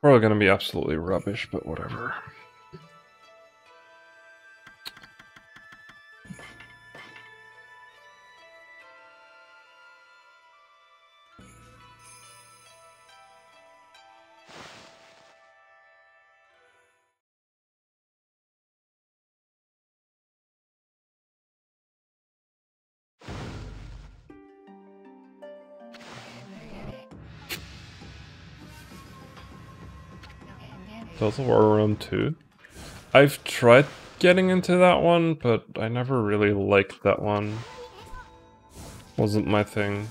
Probably gonna be absolutely rubbish, but whatever. Does War Room 2? I've tried getting into that one, but I never really liked that one. Wasn't my thing.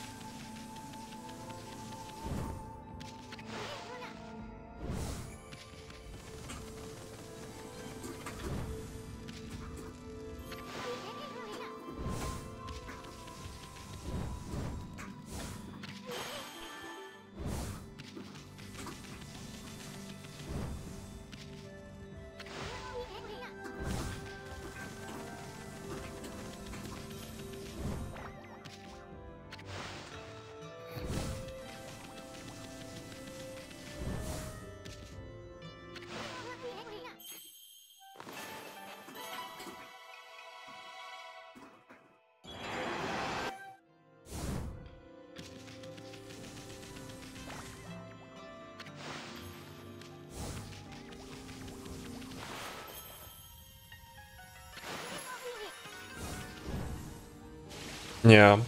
Yeah.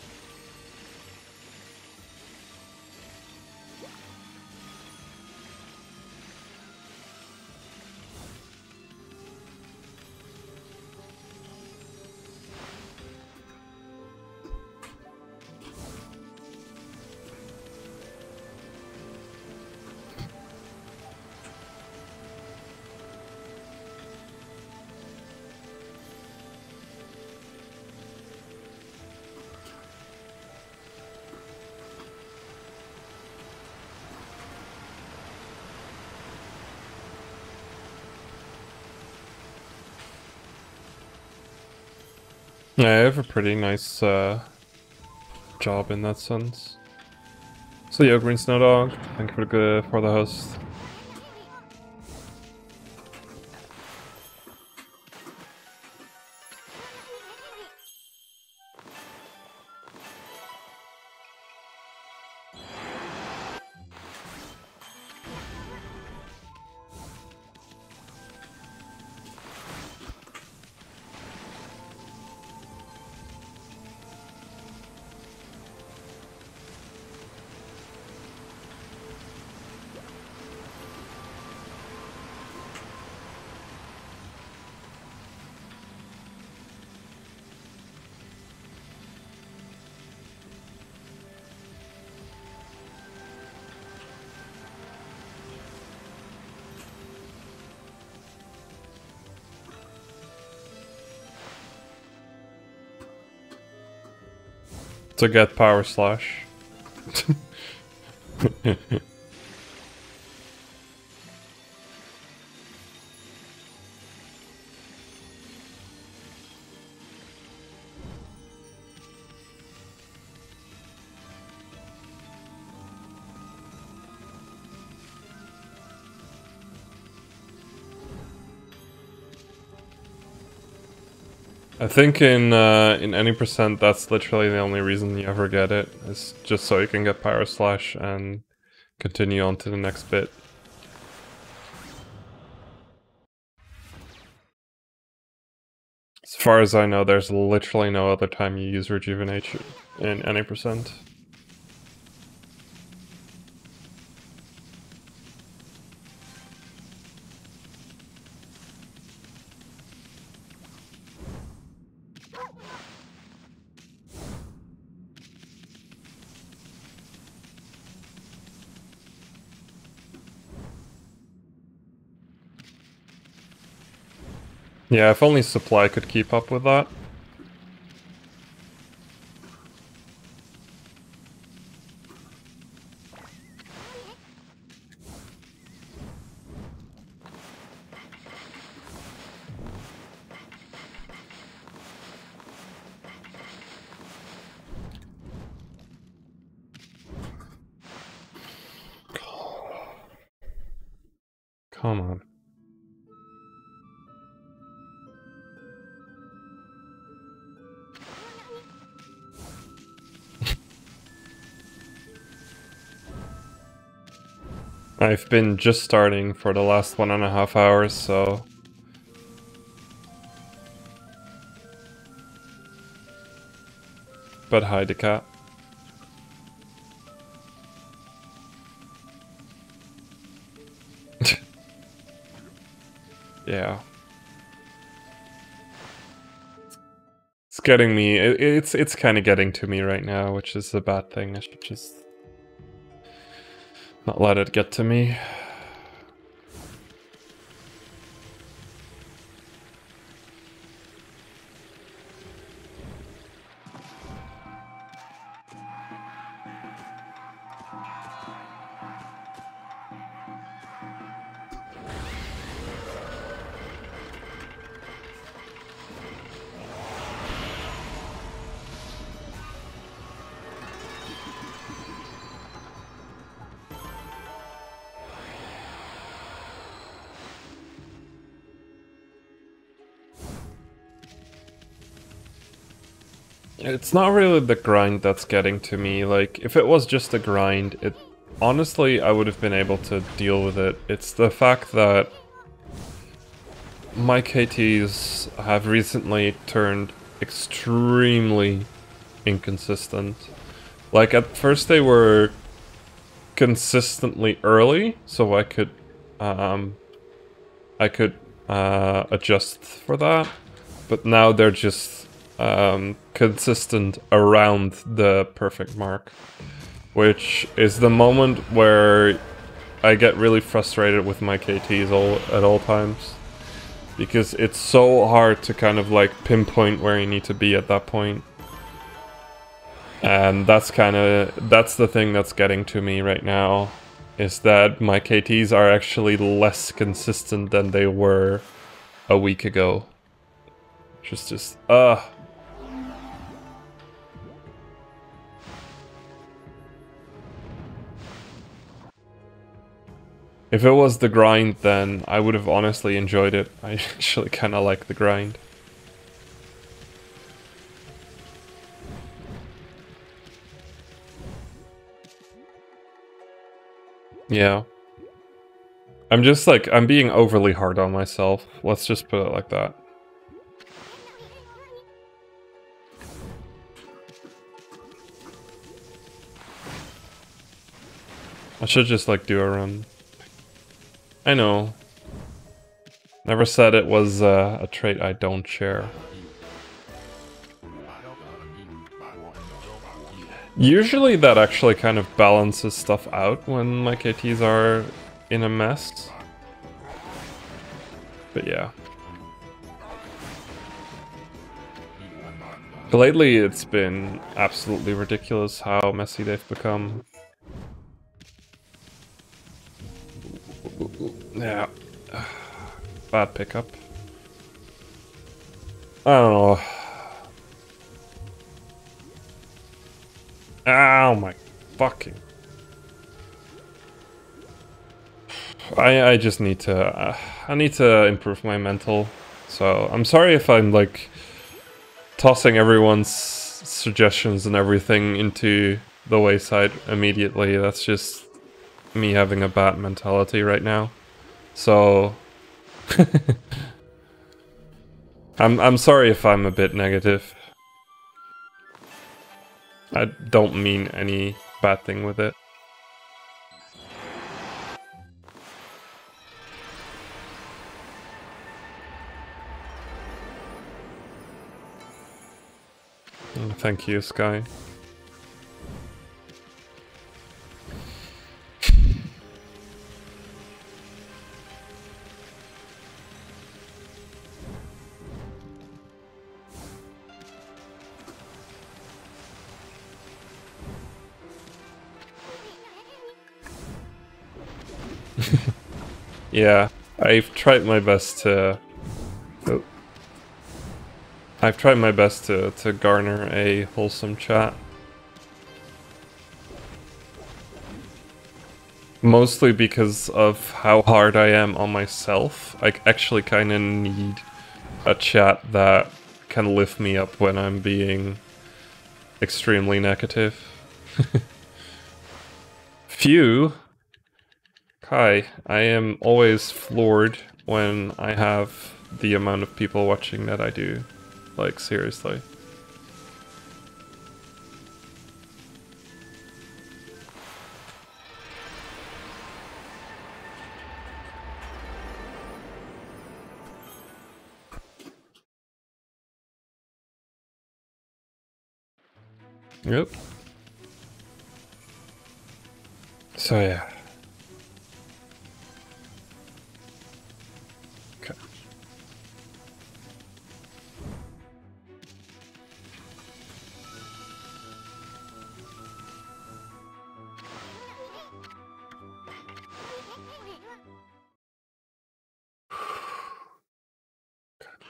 Yeah, I have a pretty nice job in that sense. So yeah, Green Snow Dog, thank you for the host. To get Power Slash. I think in any percent, that's literally the only reason you ever get it. Is just so you can get Power Slash and continue on to the next bit. As far as I know, there's literally no other time you use Rejuvenation in any percent. Yeah, if only Supply could keep up with that. Come on. I've been just starting for the last 1.5 hours, so... But hi, the cat. Yeah. It's getting me, it's kind of getting to me right now, which is a bad thing. I should just not let it get to me. It's not really the grind that's getting to me. Like, if it was just a grind, honestly, I would have been able to deal with it. It's the fact that my KTs have recently turned extremely inconsistent. Like, at first they were consistently early, so I could adjust for that, but now they're just consistent around the perfect mark, which is the moment where I get really frustrated with my KTs at all times, because it's so hard to kind of like pinpoint where you need to be at that point. And that's the thing that's getting to me right now, is that my KTs are actually less consistent than they were a week ago. Which is just, If it was the grind, then I would have honestly enjoyed it. I actually kind of like the grind. Yeah. I'm being overly hard on myself. Let's just put it like that. I should just like do a run. I know. Never said it was a trait I don't share. Usually that actually kind of balances stuff out when my KTs are in a mess. But yeah. Lately it's been absolutely ridiculous how messy they've become. Yeah. Bad pickup. I don't know. Ow, my fucking... I just need to... I need to improve my mental. So, I'm sorry if I'm, like, tossing everyone's suggestions and everything into the wayside immediately. That's just me having a bad mentality right now. So... I'm sorry if I'm a bit negative. I don't mean any bad thing with it. Thank you, Sky. Yeah, I've tried my best to... Oh. I've tried my best to garner a wholesome chat. Mostly because of how hard I am on myself. I actually kind of need a chat that can lift me up when I'm being extremely negative. Phew. Kai, I am always floored when I have the amount of people watching that I do. Like, seriously. Yep. So yeah. Okay.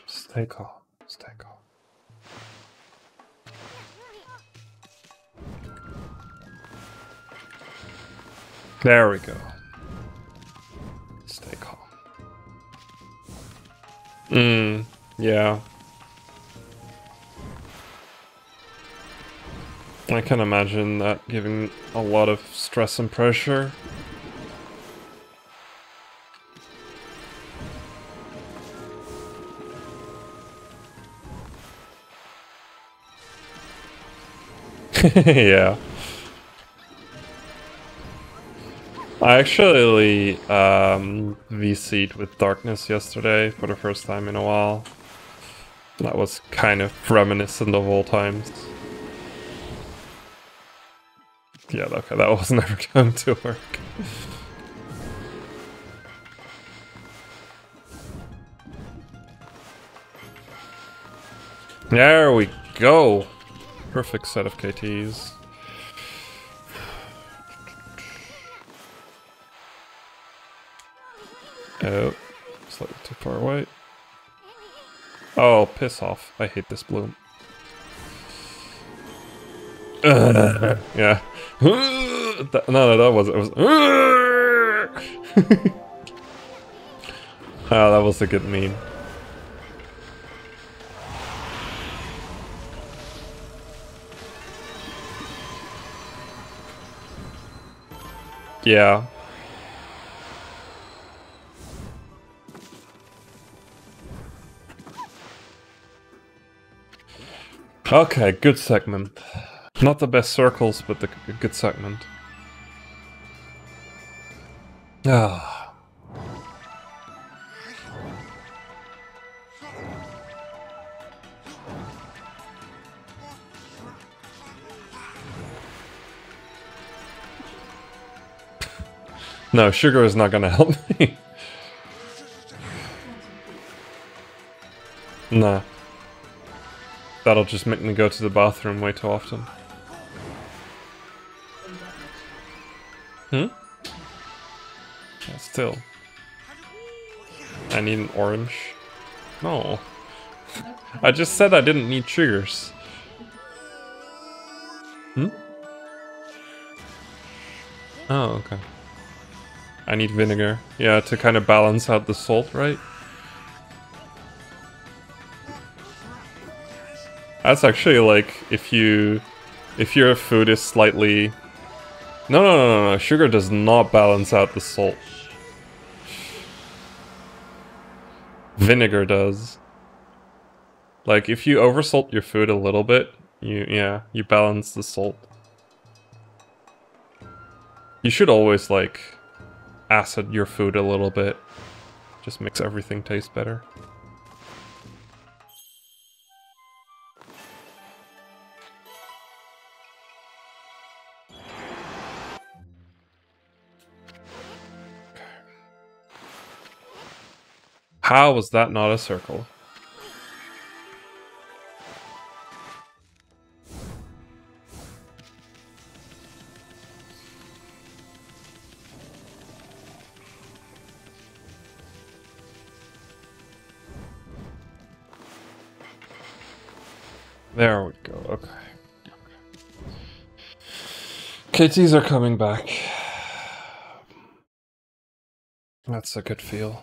Stay calm. Stay calm. There we go. Stay calm. Yeah. I can imagine that giving a lot of stress and pressure. Yeah. I actually VC'd with Darkness yesterday for the first time in a while. That was kind of reminiscent of old times. Yeah, okay, that was never going to work. There we go! Perfect set of KTs. Oh, slightly too far away. Oh, piss off. I hate this bloom. Yeah. No, that wasn't. It was. Oh, that was a good meme. Yeah. Okay, good segment. Not the best circles, but the good segment. Ah. No, sugar is not gonna help me. Nah. That'll just make me go to the bathroom way too often. Hmm? Yeah, still. I need an orange. No. I just said I didn't need sugars. Hmm? Oh, okay. I need vinegar. Yeah, to kind of balance out the salt, right? That's actually like if your food is slightly... No. Sugar does not balance out the salt. Vinegar does. Like if you oversalt your food a little bit, you balance the salt. You should always like acid your food a little bit. Just makes everything taste better. How was that not a circle? There we go, okay. KTs are coming back. That's a good feel.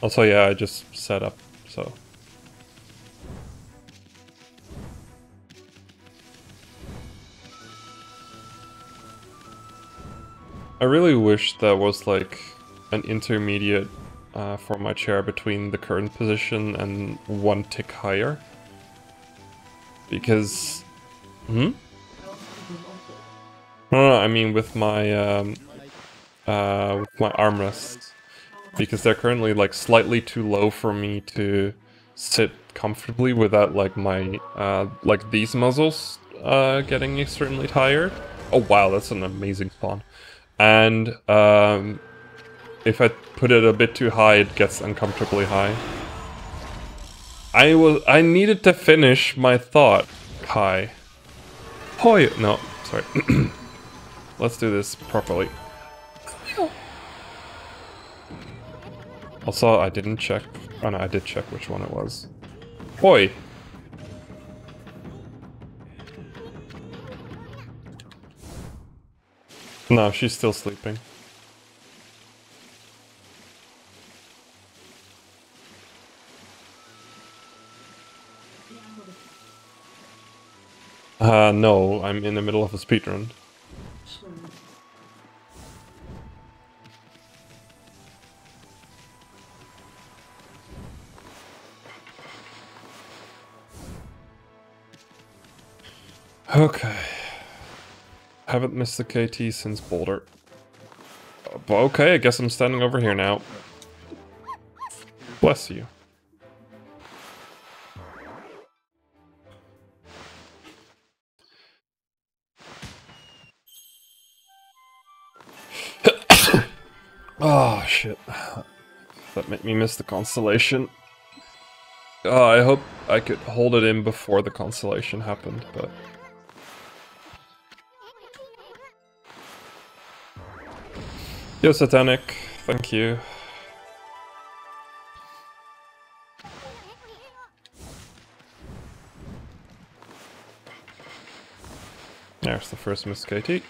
Also, yeah, I just set up, so... I really wish there was, like, an intermediate for my chair between the current position and one tick higher. Because... Hmm? No, I mean with my armrests. Because they're currently, like, slightly too low for me to sit comfortably without, like, my, like, these muscles getting extremely tired. Oh wow, that's an amazing spawn. And, if I put it a bit too high, it gets uncomfortably high. I needed to finish my thought, Kai. Hoi! No, sorry. Let's do this properly. Also, I didn't check. Oh no, I did check which one it was. Hoi! No, she's still sleeping. No, I'm in the middle of a speedrun. Okay. Haven't missed the KT since Boulder. But okay, I guess I'm standing over here now. Bless you. Oh, shit. That made me miss the constellation. I hope I could hold it in before the constellation happened, but... Yo, Satanic. Thank you. There's the first Miss KT.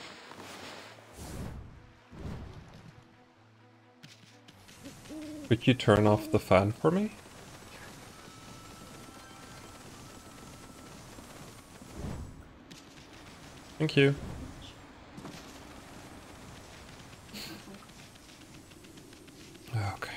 Could you turn off the fan for me? Thank you. Okay.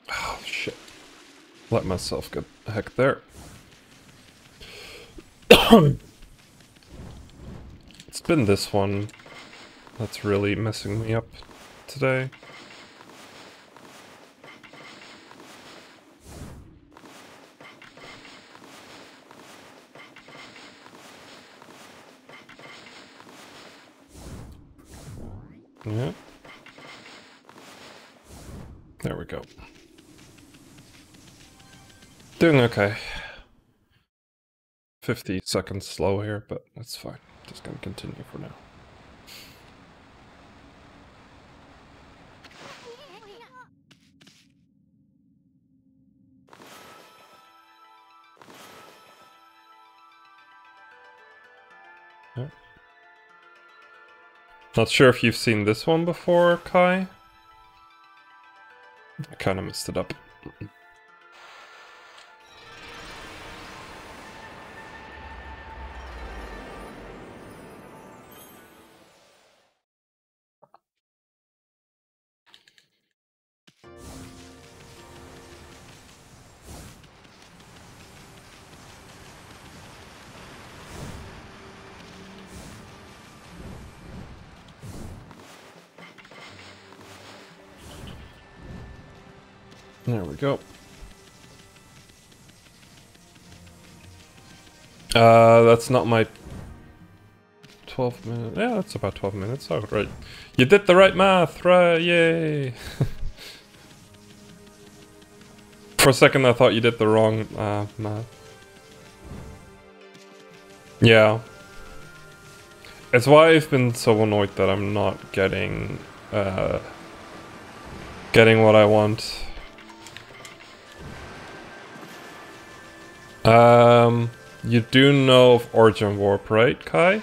Oh, shit. Let myself get the heck there. It's been this one that's really messing me up today. Yeah. There we go. Doing okay. 50 seconds slow here, but that's fine. Just gonna continue for now. Yeah. Not sure if you've seen this one before, Kai. I kind of messed it up. There we go. That's not my 12 minutes. Yeah, that's about 12 minutes. Oh, right. You did the right math, right? Yay! For a second, I thought you did the wrong math. Yeah. It's why I've been so annoyed that I'm not getting what I want. You do know of Origin Warp, right, Kai?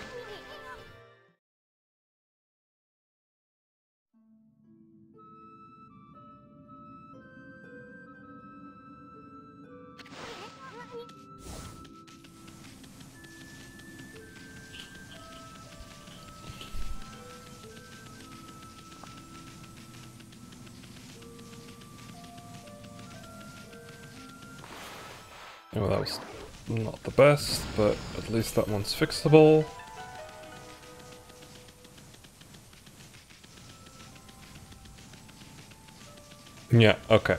Oh, that was not the best, but at least that one's fixable. Yeah, okay.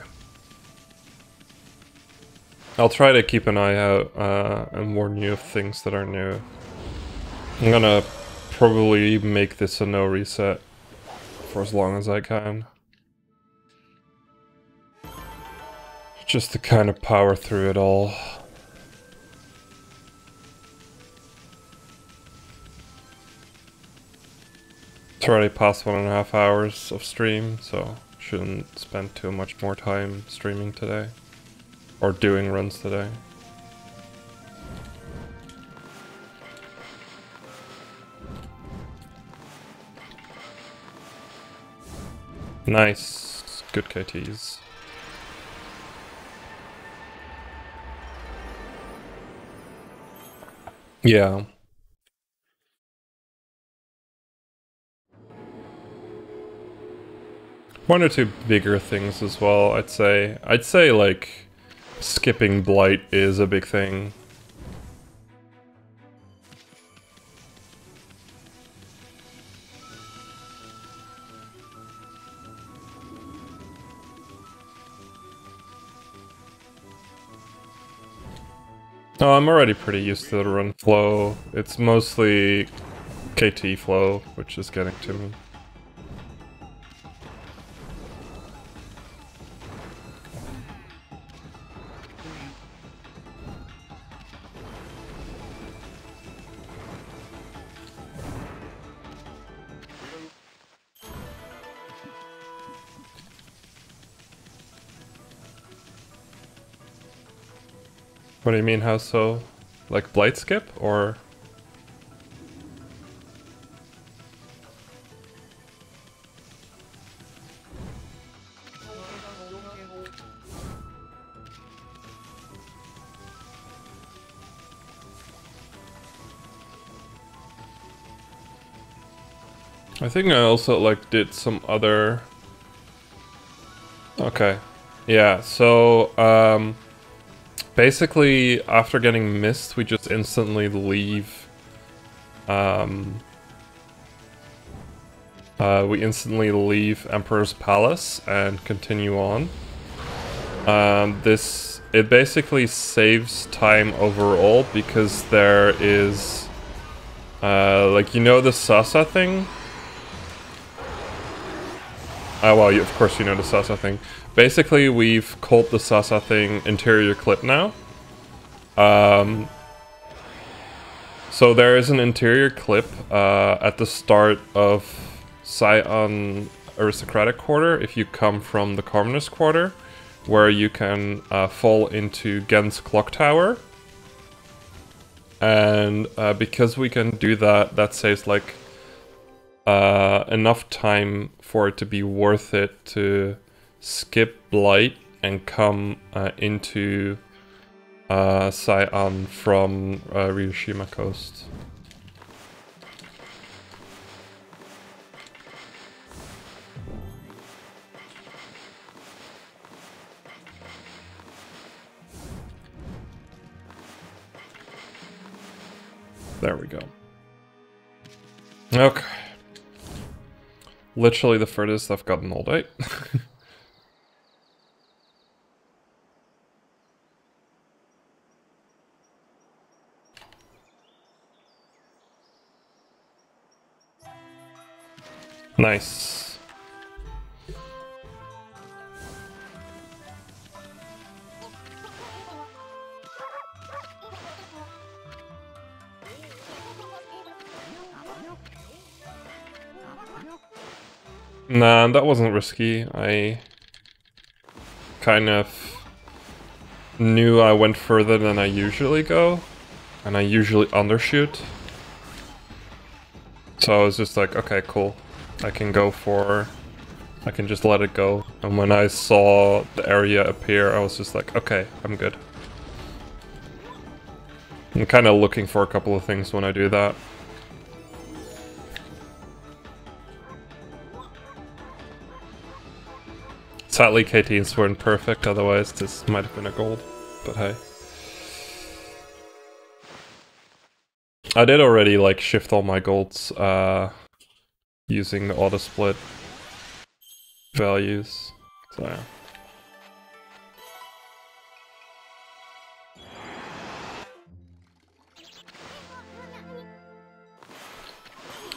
I'll try to keep an eye out and warn you of things that are new. I'm gonna probably make this a no reset for as long as I can. Just to kind of power through it all. It's already past 1.5 hours of stream, so shouldn't spend too much more time streaming today. Or doing runs today. Nice. Good KTs. Yeah. One or two bigger things as well, I'd say. I'd say, like, skipping Blight is a big thing. Oh, I'm already pretty used to the run flow. It's mostly KT flow, which is getting to me. What do you mean, how so? Like Blight skip, or...? I think I also, like, did some other... Okay. Yeah, so, basically, after getting missed, we just instantly leave. We instantly leave Emperor's Palace and continue on. It basically saves time overall because there is, like, you know the Sasa thing? Well, of course you know the Sasa thing. Basically, we've called the Sasa thing interior clip now. So there is an interior clip at the start of Scion Aristocratic Quarter if you come from the Communist Quarter, where you can fall into Gen's Clock Tower. And because we can do that, that saves like enough time for it to be worth it to skip Blight and come into Scion from Ryushima Coast. There we go. Okay. Literally the furthest I've gotten all day. Nice. Nah, that wasn't risky. I kind of knew I went further than I usually go, and I usually undershoot. So I was just like, okay, cool. I can just let it go. And when I saw the area appear, I was just like, okay, I'm good. I'm kind of looking for a couple of things when I do that. Sadly, KTs weren't perfect, otherwise this might have been a gold, but hey. I did already, like, shift all my golds, using the auto-split values, so yeah.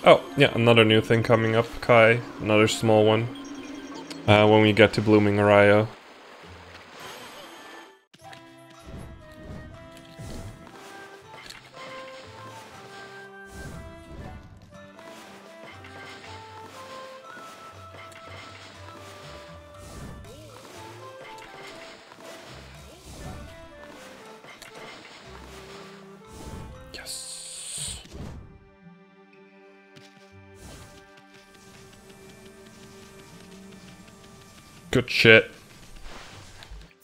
Oh, yeah, another new thing coming up, Kai, another small one, when we get to Blooming Arroyo. Yes. Good shit.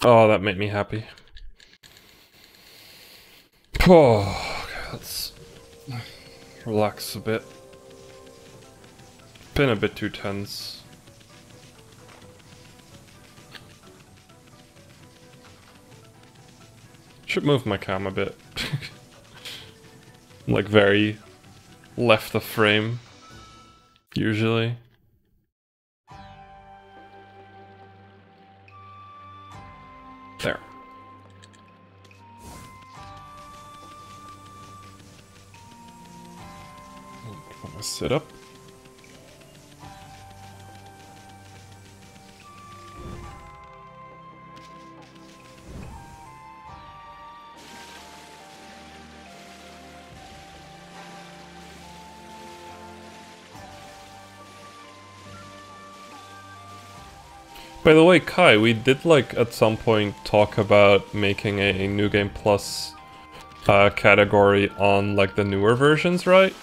Oh, that made me happy. Oh, okay, let's relax a bit. Been a bit too tense. Should move my cam a bit. Like very left of frame, usually. There. I'm gonna sit up. By the way, Kai, we did like at some point talk about making a New Game Plus category on like the newer versions, right?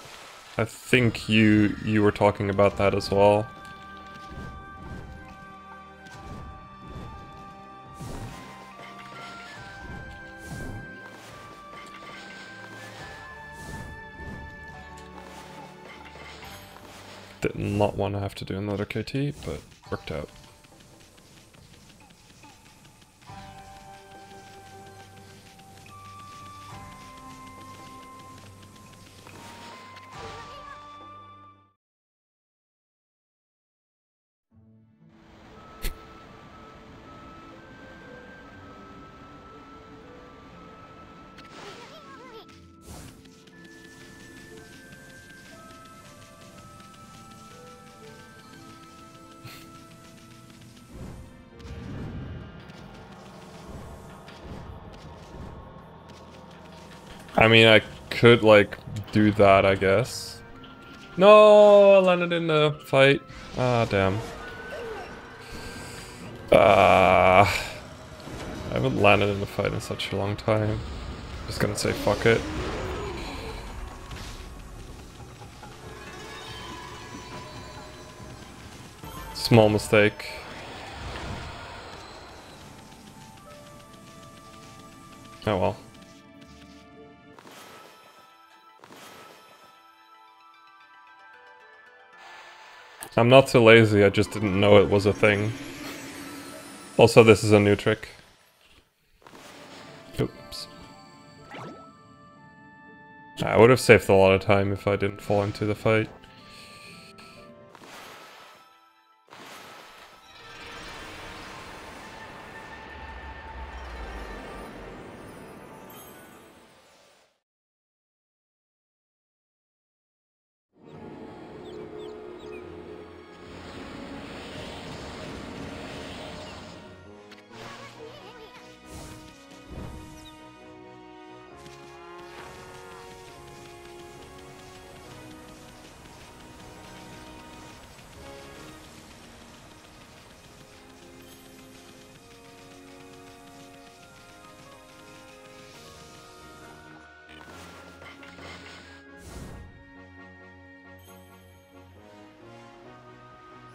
I think you were talking about that as well. Did not want to have to do another KT, but worked out. I mean, I could, like, do that, I guess. No, I landed in the fight. Ah, damn. I haven't landed in a fight in such a long time. Just gonna say fuck it. Small mistake. Oh well. I'm not too lazy, I just didn't know it was a thing. Also, this is a new trick. Oops. I would have saved a lot of time if I didn't fall into the fight.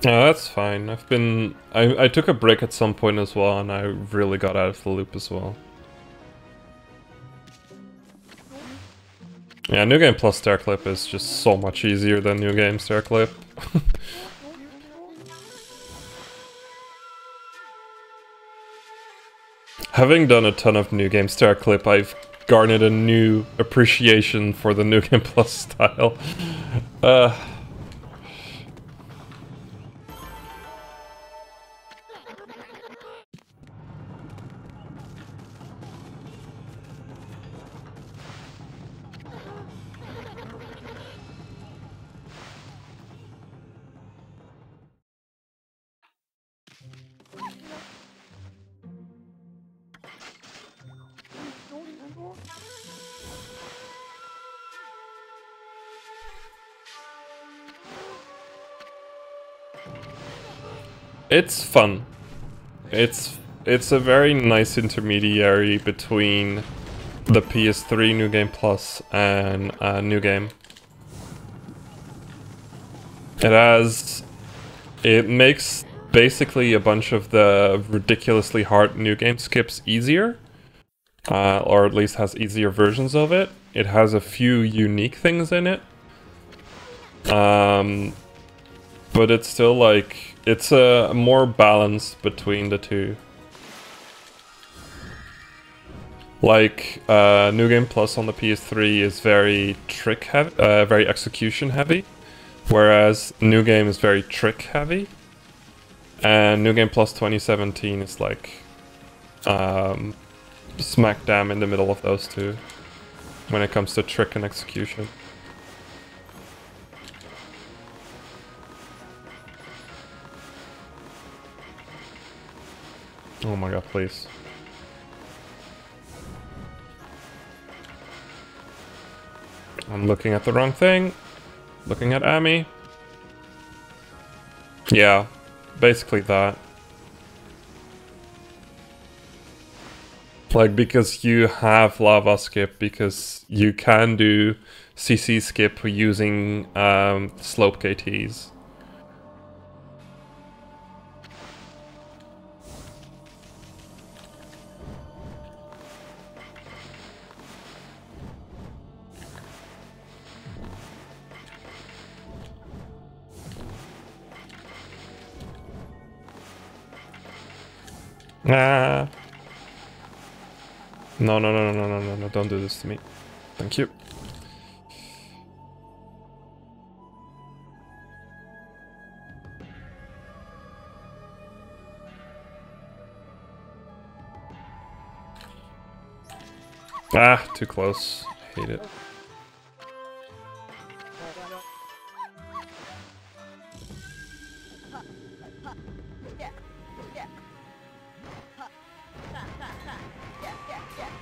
No, that's fine. I took a break at some point as well, and I really got out of the loop as well. Yeah, New Game Plus Stair Clip is just so much easier than New Game Stair Clip. Having done a ton of New Game Stair Clip, I've garnered a new appreciation for the New Game Plus style. It's fun. It's a very nice intermediary between the PS3 New Game Plus and New Game. It makes basically a bunch of the ridiculously hard New Game skips easier, or at least has easier versions of it. It has a few unique things in it, but it's still like, it's a more balance between the two. Like, New Game Plus on the PS3 is very trick heavy, very execution heavy, whereas New Game is very trick heavy. And New Game Plus 2017 is like, smack dab in the middle of those two, when it comes to trick and execution. Oh my god, please. I'm looking at the wrong thing. Looking at Amy. Yeah, basically that. Like, because you have lava skip, because you can do CC skip using slope KTs. Ah. No, no, no, no, no, no, no, don't do this to me. Thank you. Ah, too close. Hate it.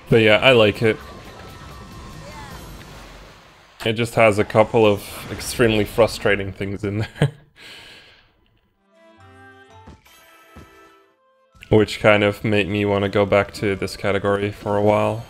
But yeah, I like it. It just has a couple of extremely frustrating things in there. Which kind of made me want to go back to this category for a while.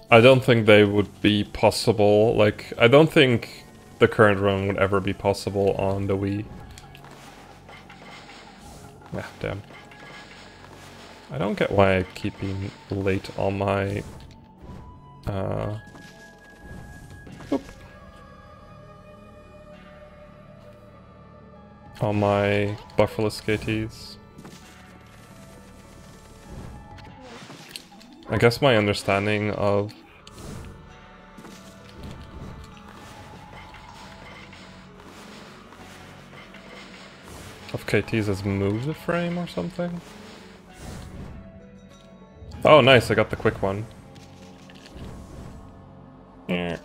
I don't think they would be possible, like, I don't think the current run would ever be possible on the Wii. Ah, damn. I don't get why I keep being late on my... Oop. On my bufferless KTs. I guess my understanding of KTs has moved the frame or something. Oh nice, I got the quick one. Yeah,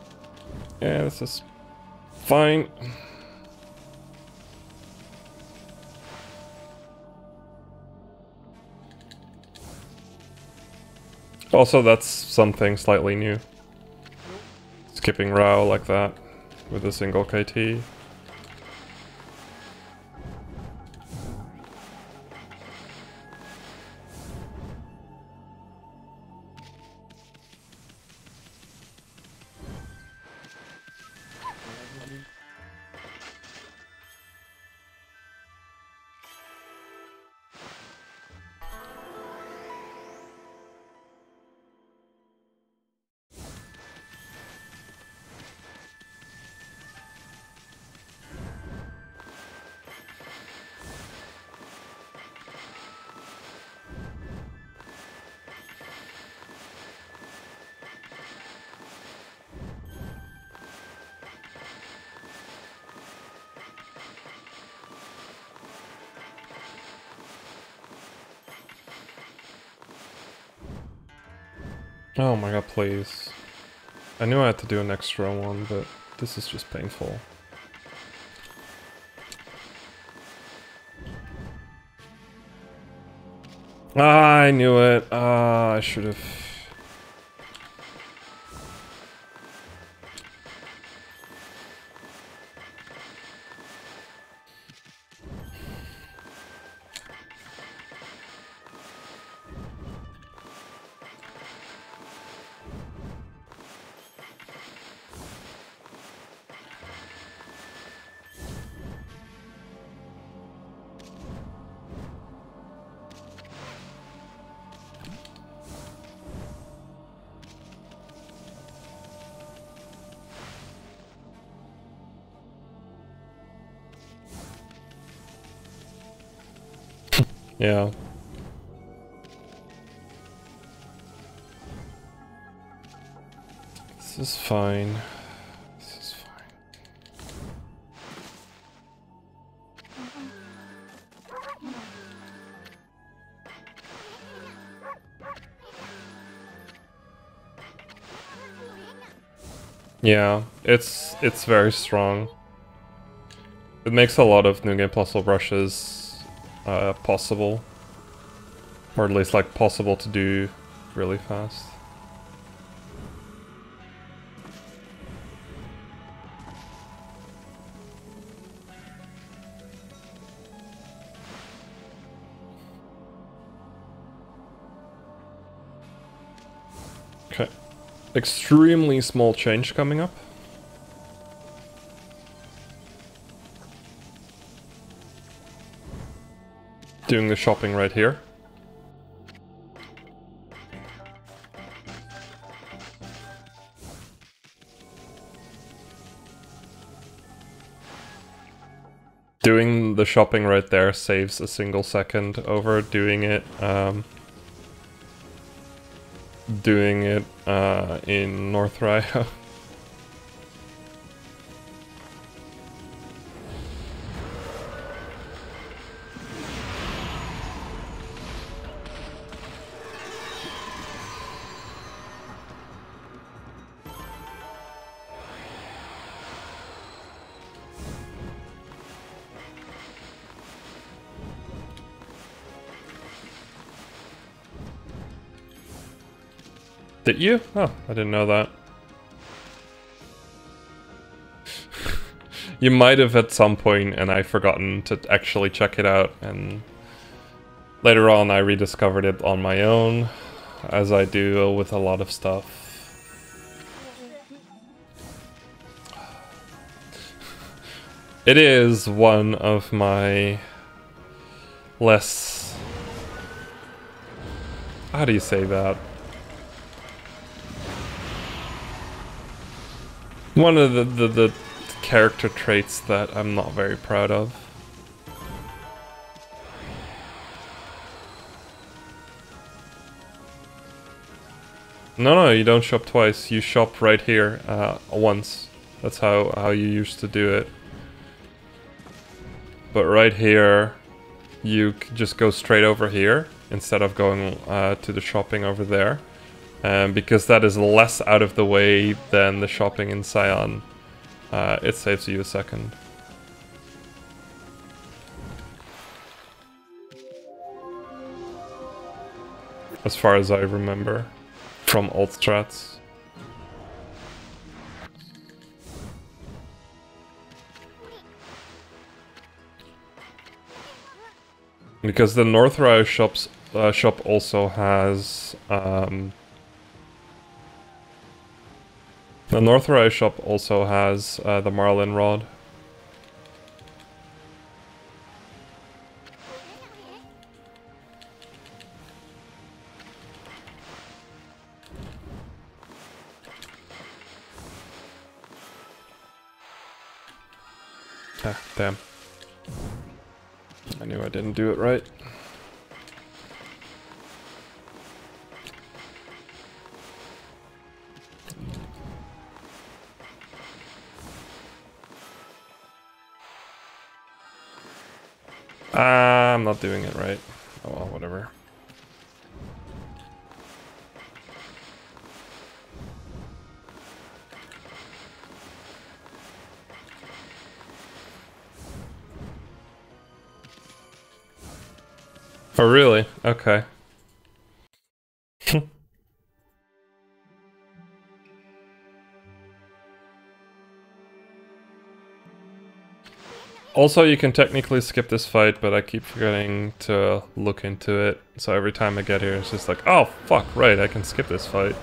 this is fine. Also, that's something slightly new. Skipping row like that with a single KT. Oh my god, please. I knew I had to do an extra one, but this is just painful. Ah, I knew it. Ah, I should have. Yeah. This is fine. This is fine. Yeah, it's very strong. It makes a lot of New Game Plus rushes possible. Or at least like possible to do really fast. Okay. Extremely small change coming up. Doing the shopping right here. Doing the shopping right there saves a single second over doing it in North Rio. Did you? Oh, I didn't know that. You might have at some point, and I've forgotten to actually check it out, and later on I rediscovered it on my own, as I do with a lot of stuff. It is one of my less... How do you say that? One of the character traits that I'm not very proud of. No, you don't shop twice. You shop right here once. That's how you used to do it. But right here, you just go straight over here instead of going to the shopping over there. Because that is less out of the way than the shopping in Sion. It saves you a second. As far as I remember. from alt strats. Because the Northrise shop also has the Northrise shop also has the Marlin Rod. Ah, damn. I knew I didn't do it right. I'm not doing it right. Oh well, whatever. Oh really? Okay. Also, you can technically skip this fight, but I keep forgetting to look into it. So every time I get here, it's just like, oh, fuck, right, I can skip this fight.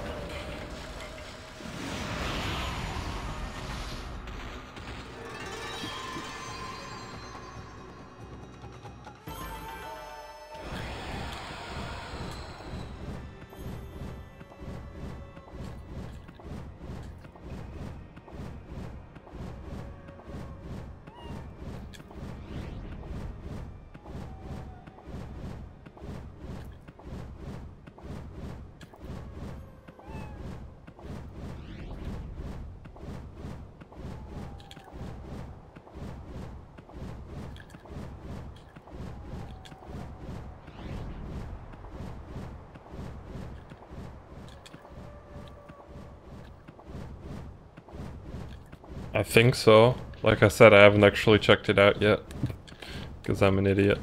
I think so. Like I said, I haven't actually checked it out yet. Because I'm an idiot.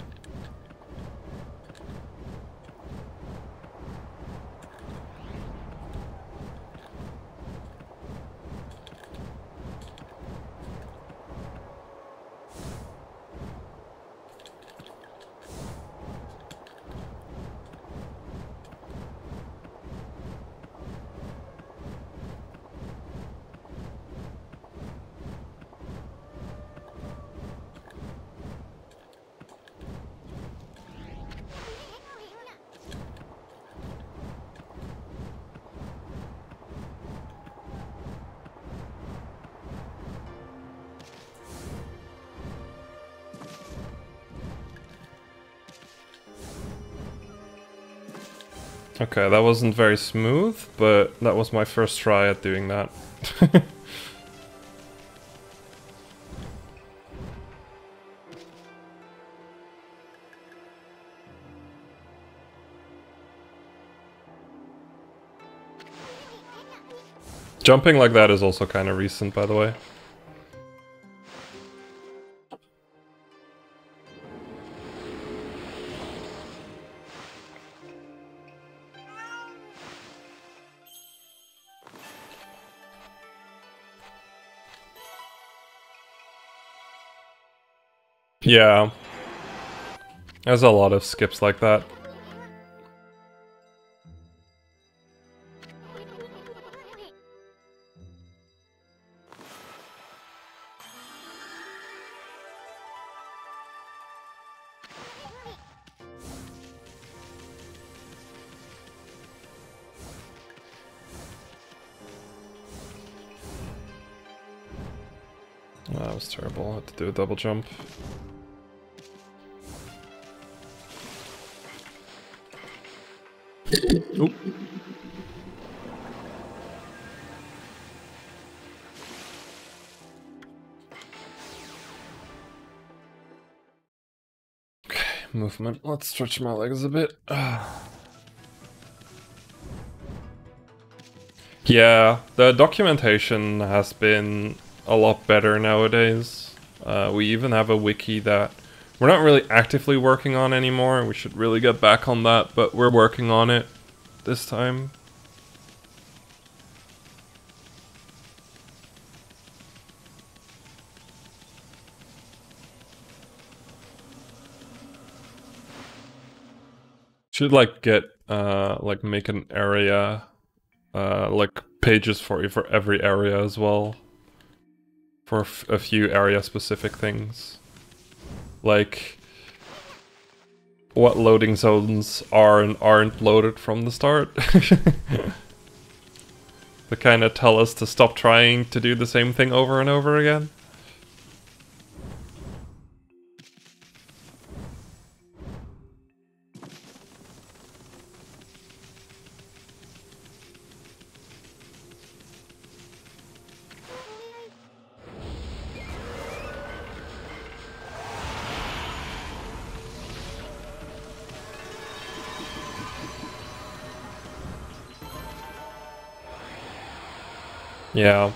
Okay, that wasn't very smooth, but that was my first try at doing that. Jumping like that is also kind of recent, by the way. Yeah. There's a lot of skips like that. Oh, that was terrible. I had to do a double jump. Oop. Okay, movement. Let's stretch my legs a bit. Yeah, the documentation has been a lot better nowadays. We even have a wiki that we're not really actively working on anymore. We should really get back on that, but we're working on it this time. Should like get like make an area like pages for you for every area as well. For a few area specific things. Like what loading zones are and aren't loaded from the start. To kind of tell us to stop trying to do the same thing over and over again. Yeah.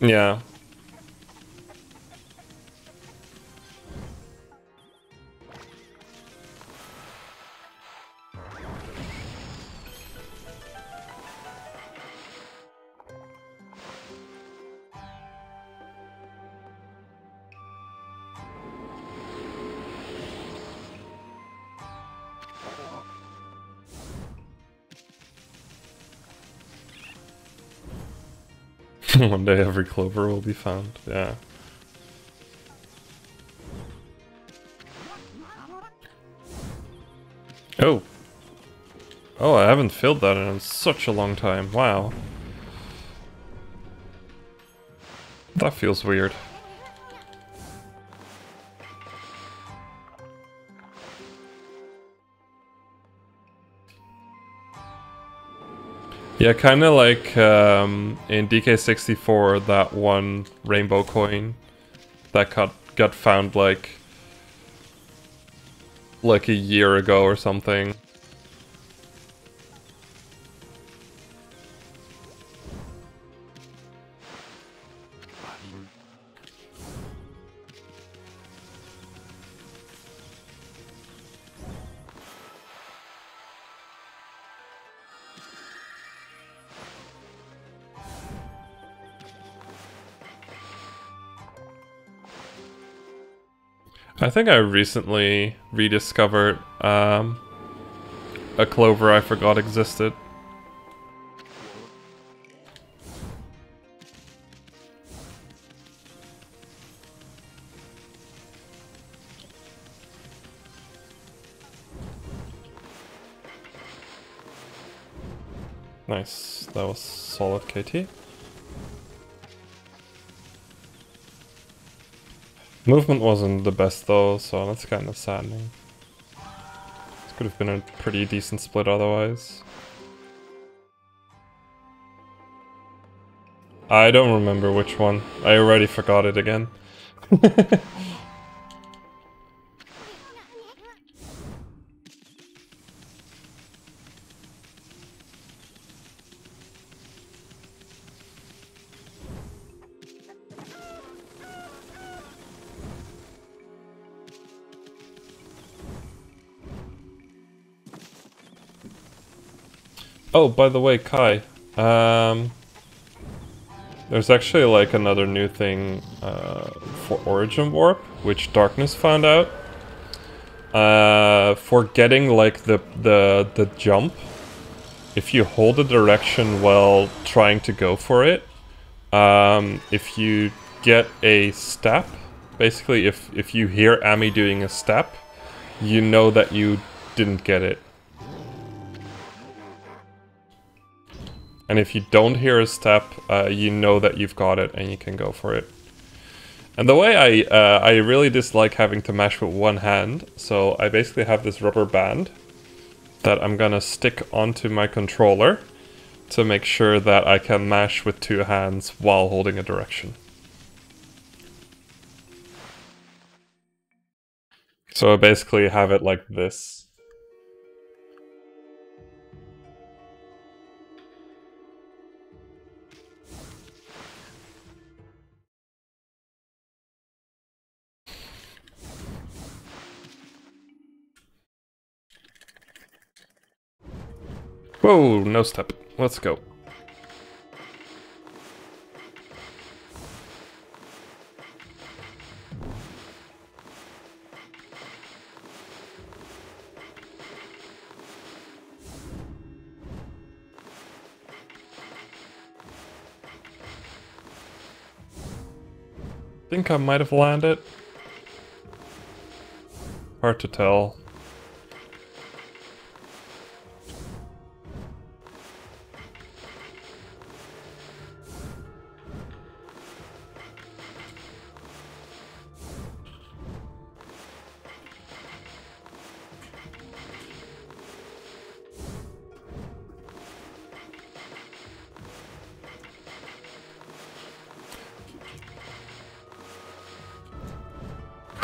Yeah. One day every clover will be found, yeah. Oh. Oh, I haven't filled that in such a long time, wow. That feels weird. Yeah, kind of like in DK64, that one rainbow coin that got found like a year ago or something. I think I recently rediscovered a clover I forgot existed. Nice, that was solid KT. Movement wasn't the best though, so that's kind of saddening. This could have been a pretty decent split otherwise. I don't remember which one. I already forgot it again. Oh, by the way, Kai, there's actually like another new thing for Origin Warp, which Darkness found out. For getting like the jump, if you hold a direction while trying to go for it, if you get a step, basically if you hear Ami doing a step, you know that you didn't get it. And if you don't hear a step, you know that you've got it and you can go for it. And the way I really dislike having to mash with one hand, so I basically have this rubber band that I'm gonna stick onto my controller to make sure that I can mash with two hands while holding a direction. So I basically have it like this. Whoa, no step. Let's go. Think I might have landed. Hard to tell.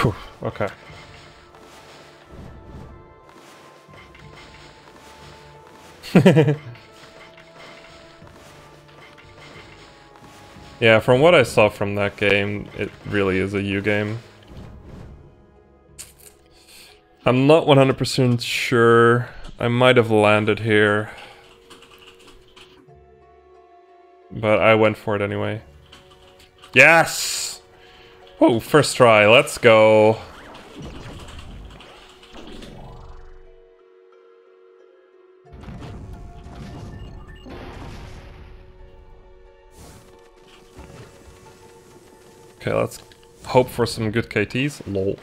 Whew, okay. Yeah, from what I saw from that game, it really is a U game. I'm not 100% sure. I might have landed here. But I went for it anyway. Yes! Whoa, first try, let's go. Okay, let's hope for some good KTs. Lol.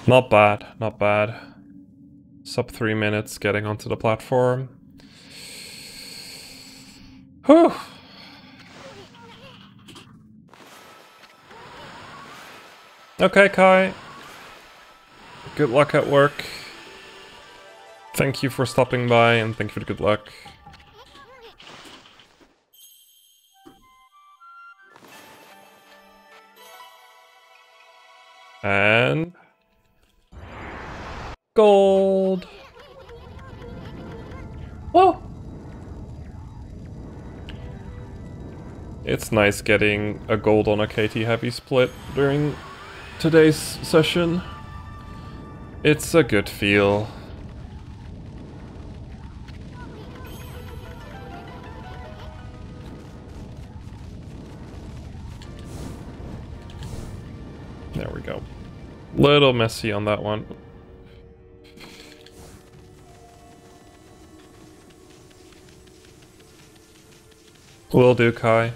Not bad, not bad. Sub 3 minutes getting onto the platform. Whew! Okay, Kai. Good luck at work. Thank you for stopping by and thank you for the good luck. And... gold! Whoa! It's nice getting a gold on a KT heavy split during today's session. It's a good feel. There we go. Little messy on that one. Will do, Kai.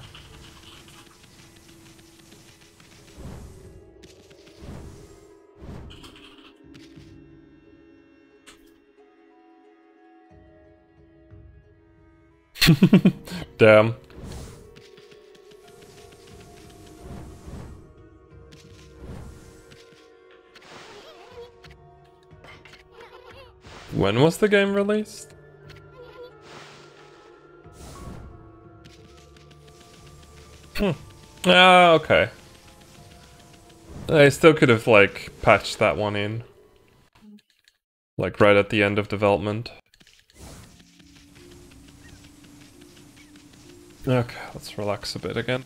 Damn. When was the game released? Ah, okay. I still could have, like, patched that one in. Like, right at the end of development. Okay, let's relax a bit again.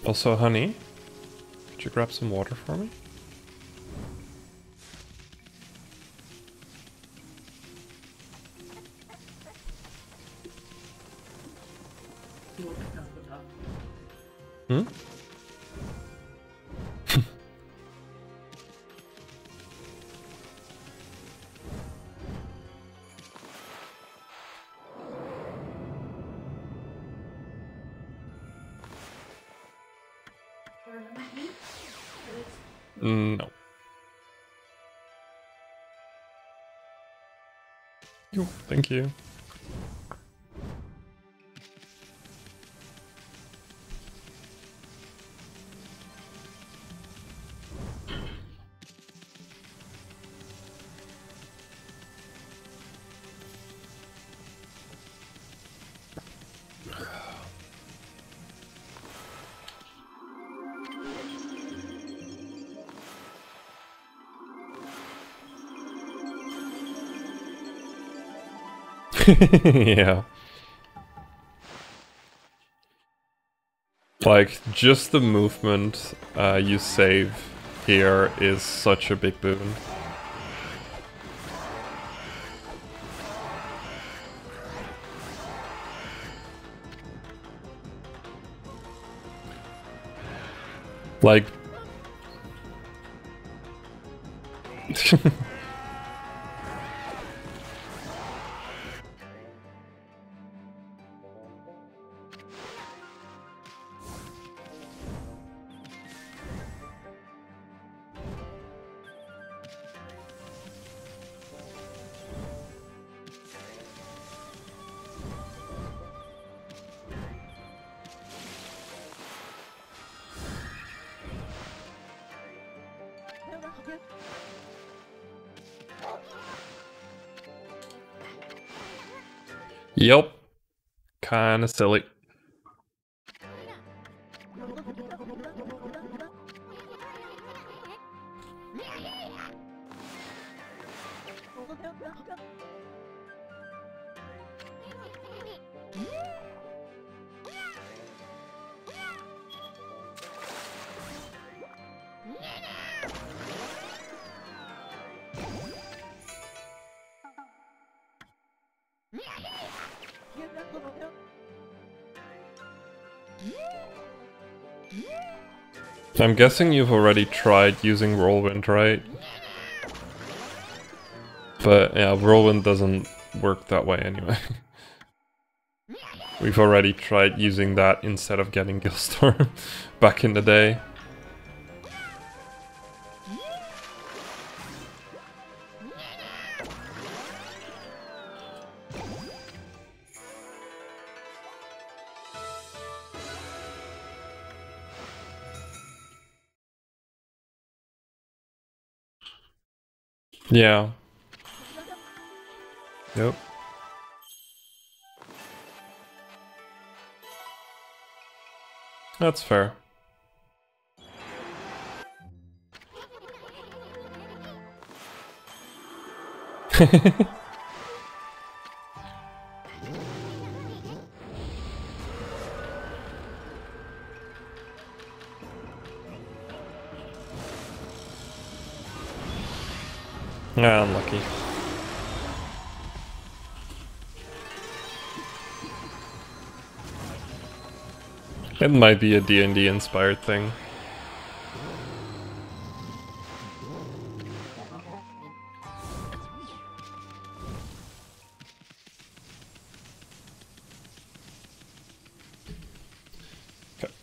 Also, honey, could you grab some water for me? Hmm? No. Thank you. Yeah. Like, just the movement you save here is such a big boon. Like... Yep. Kinda silly. I'm guessing you've already tried using Whirlwind, right? But yeah, Whirlwind doesn't work that way anyway. We've already tried using that instead of getting Gilstorm back in the day. Yeah. Yep. That's fair. Yeah, unlucky. It might be a D&D inspired thing. Okay.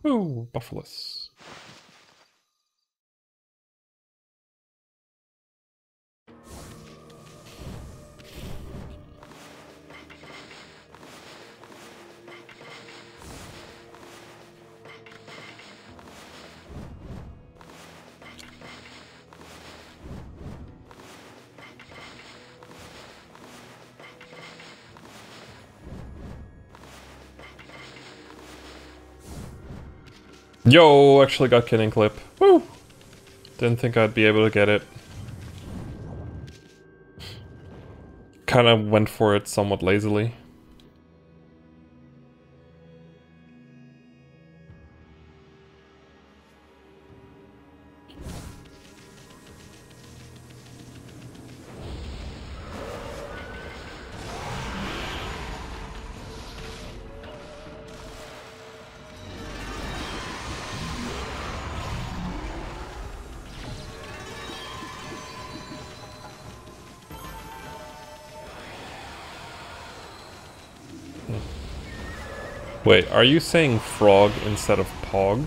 Ooh, Buffalos. Yo, actually got Killing Clip. Woo! Didn't think I'd be able to get it. Kinda went for it somewhat lazily. Wait, are you saying frog instead of pog?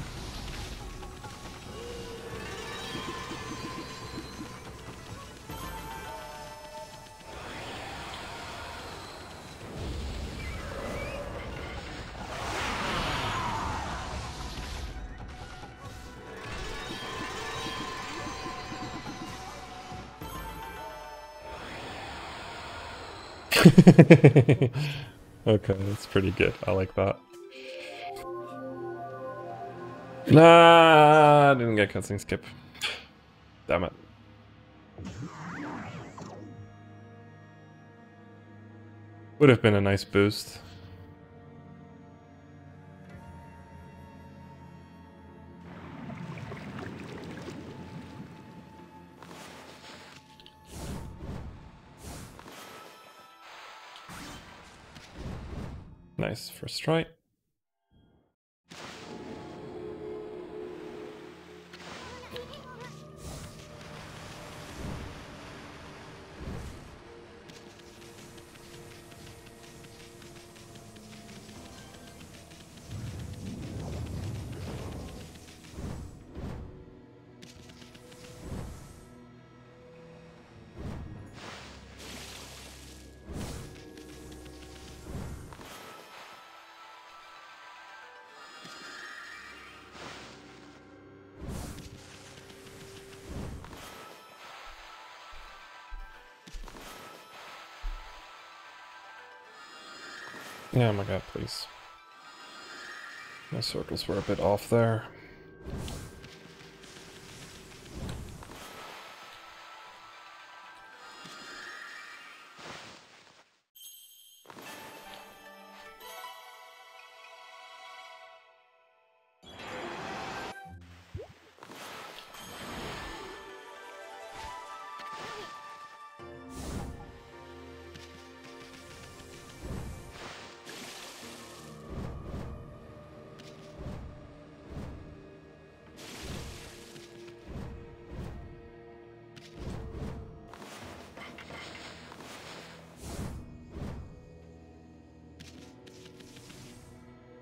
Okay, that's pretty good. I like that. Nah, I didn't get cutscene skip. Damn it. Would have been a nice boost. Nice first try. Yeah, oh my god, please. My circles were a bit off there.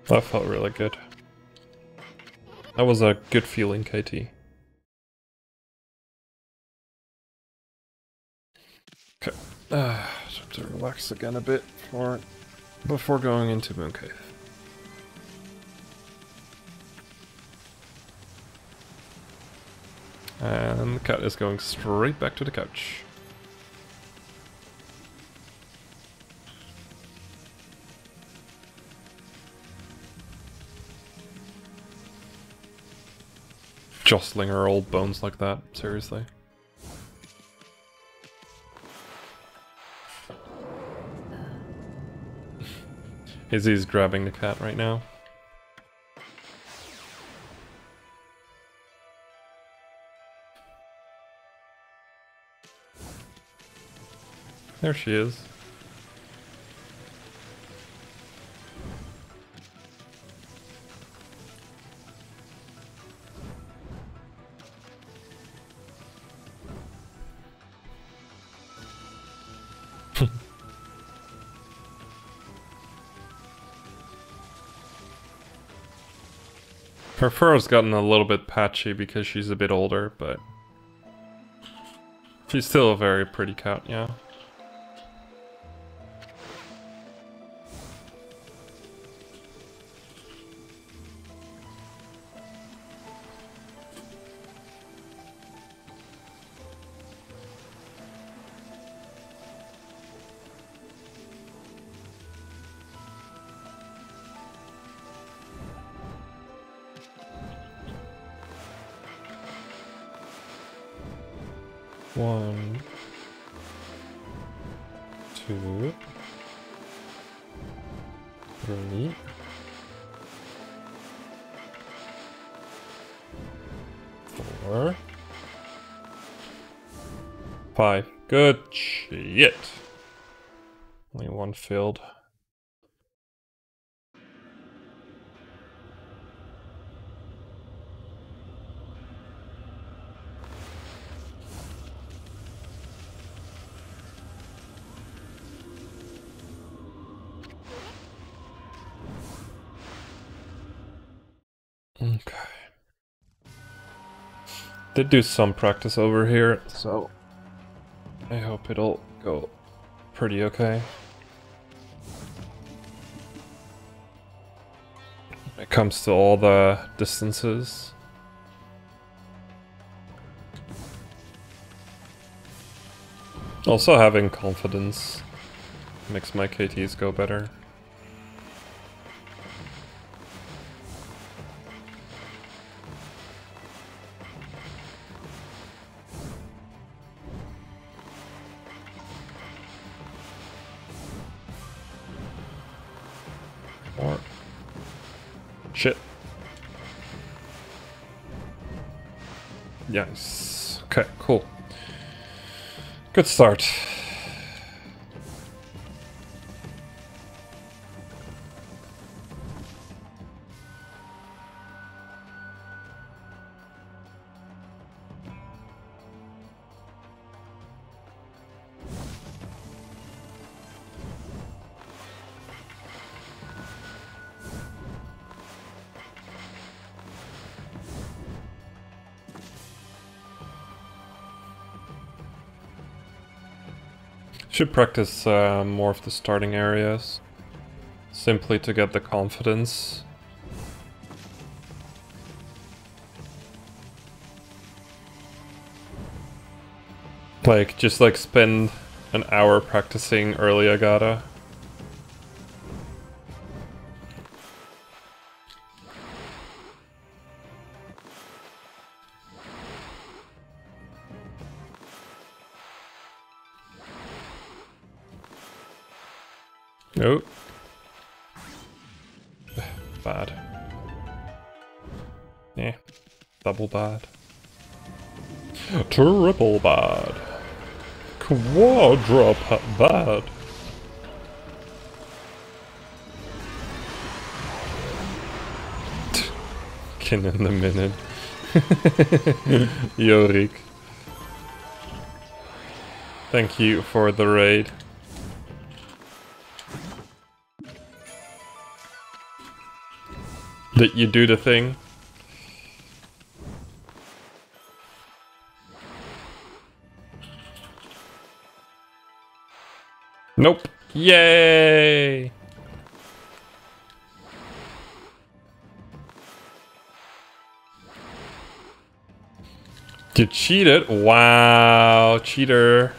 That felt really good. That was a good feeling, KT. Okay. Time to relax again a bit before going into Mooncave. And the cat is going straight back to the couch. Jostling her old bones like that, seriously. Izzy's grabbing the cat right now. There she is. Her fur's gotten a little bit patchy because she's a bit older, but she's still a very pretty cat, yeah. One, two, three, four, five. Good shit. Only one failed. Okay. Did do some practice over here, so I hope it'll go pretty okay. When it comes to all the distances. Also having confidence makes my KTs go better. More. Shit. Yes. Okay, cool. Good start. Should practice more of the starting areas, simply to get the confidence. Like, just like spend an hour practicing early Agata. Oh. Bad. Yeah. Double bad. Triple bad. Quadruple bad. Kin in the minute. Yorik. Thank you for the raid. Did you do the thing? Nope. Yay! You cheated? Wow, cheater.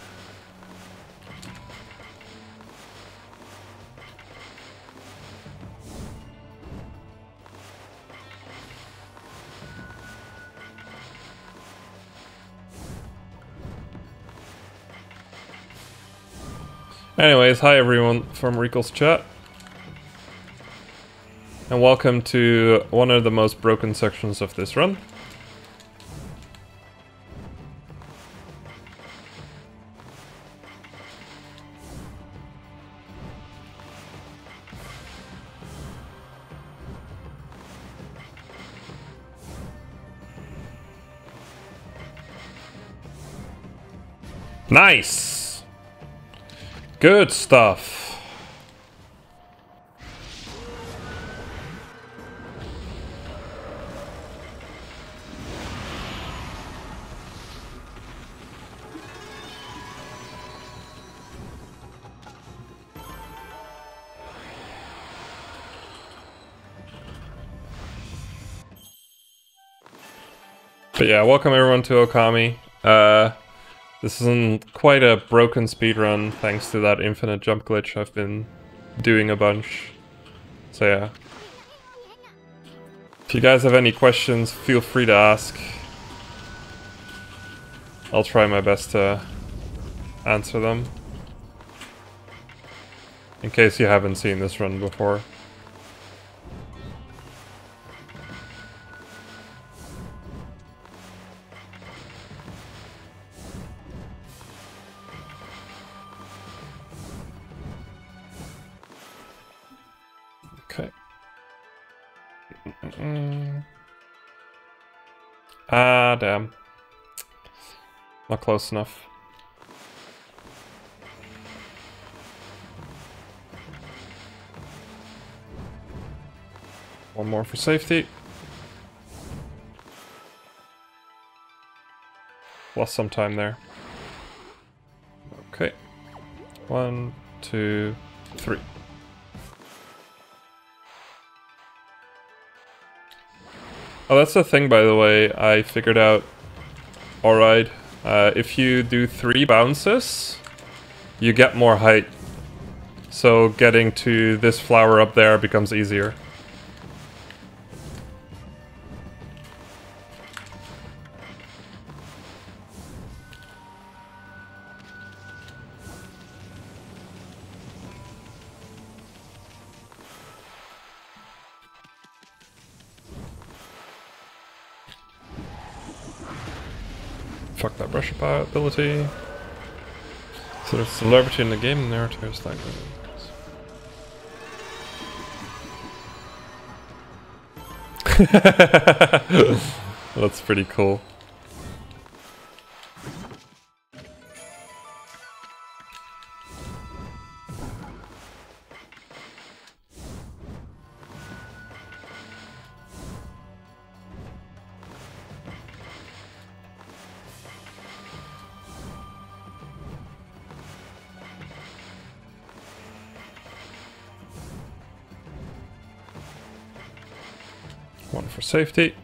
Anyways, hi everyone from Recall's chat. And welcome to one of the most broken sections of this run. Nice! Good stuff. But yeah, welcome everyone to Okami. This isn't quite a broken speedrun thanks to that infinite jump glitch I've been doing a bunch. So yeah. If you guys have any questions, feel free to ask. I'll try my best to answer them. In case you haven't seen this run before. Okay. Ah, damn. Not close enough. One more for safety. lost some time there. Okay. 1, 2, 3. Oh, that's the thing, by the way, I figured out. Alright, if you do 3 bounces, you get more height. So getting to this flower up there becomes easier. Fuck that brush ability. So there's celebrity in the game, narratives like that. That's pretty cool. One for safety.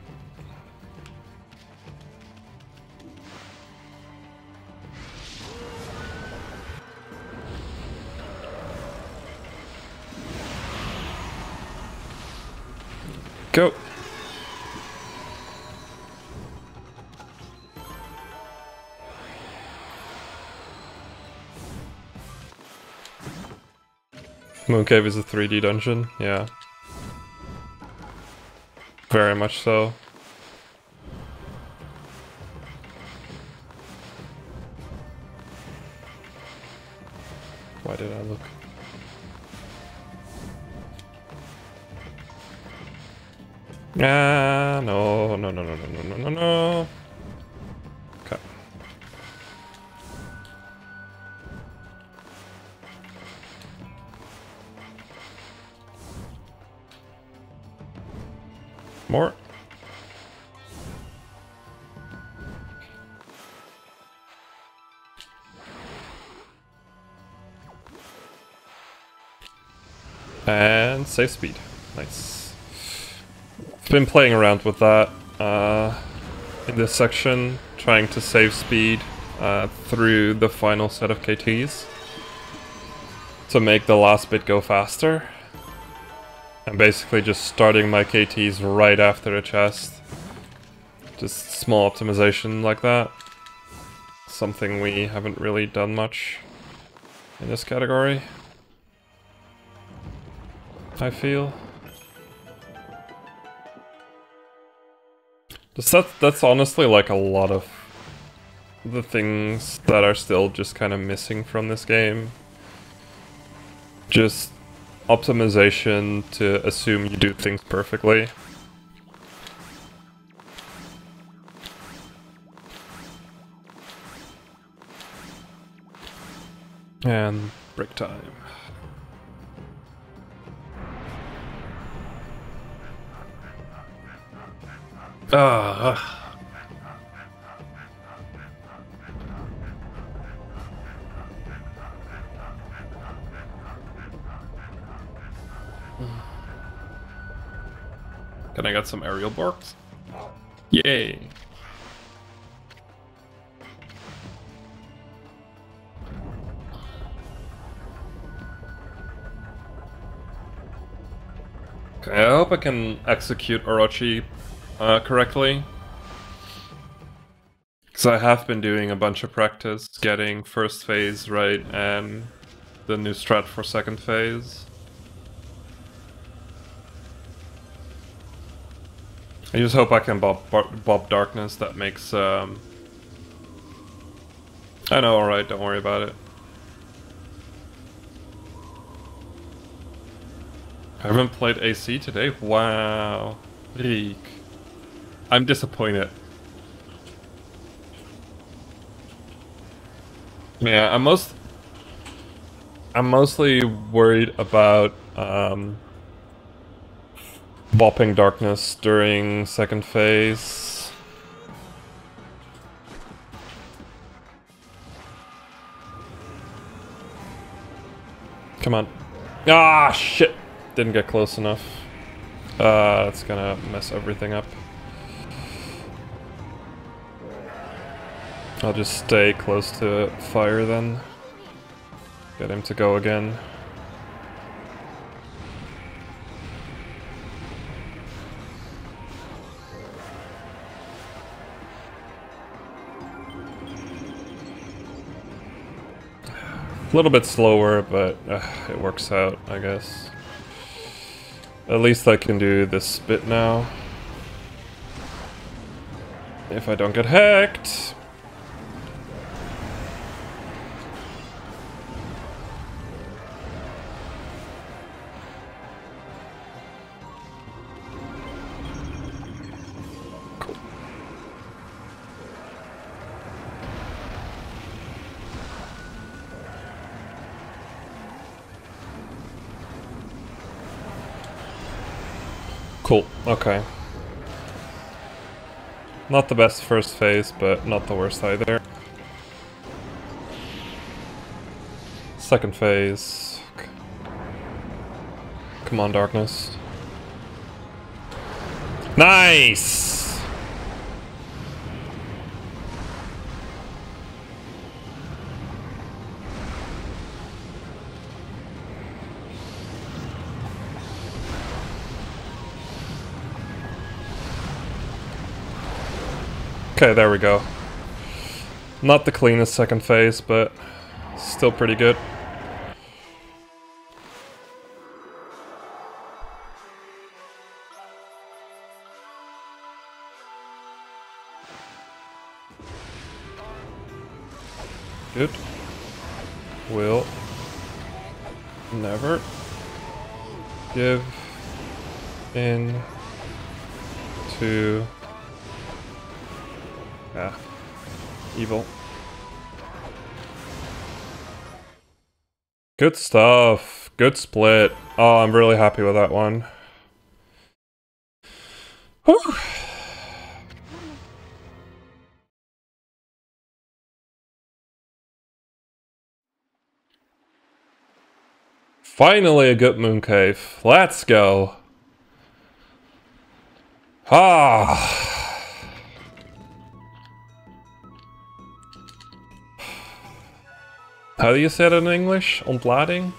Go. Moon Cave is a 3D dungeon, yeah. Very much so. Why did I look? Ah, no, no, no, no, no, no, no, no. Okay. More. And save speed. Nice. I've been playing around with that in this section, trying to save speed through the final set of KTs to make the last bit go faster. I'm basically just starting my KTs right after the chest. Just small optimization like that. Something we haven't really done much in this category, I feel. That's honestly like a lot of the things that are still just kind of missing from this game. Just optimization to assume you do things perfectly. And break time. Can I get some aerial borks? Yay! Okay, I hope I can execute Orochi correctly. Because I have been doing a bunch of practice getting first phase right and the new strat for second phase. I just hope I can bob darkness. That makes I know, alright, don't worry about it. I haven't played AC today? Wow. Reek. I'm disappointed. Yeah, I'm mostly worried about bopping darkness during second phase. Come on. Ah, shit! Didn't get close enough. That's gonna mess everything up. I'll just stay close to fire then. Get him to go again. A little bit slower, but it works out, I guess. At least I can do this bit now. If I don't get hacked. Cool, okay. Not the best first phase, but not the worst either. Second phase. Come on, darkness. Nice! Okay, there we go. Not the cleanest second phase, but still pretty good. Good. Will never give in to evil. Good stuff. Good split. Oh, I'm really happy with that one. Whew. Finally a good moon cave. Let's go. Ah. How do you say it in English? Ontlading?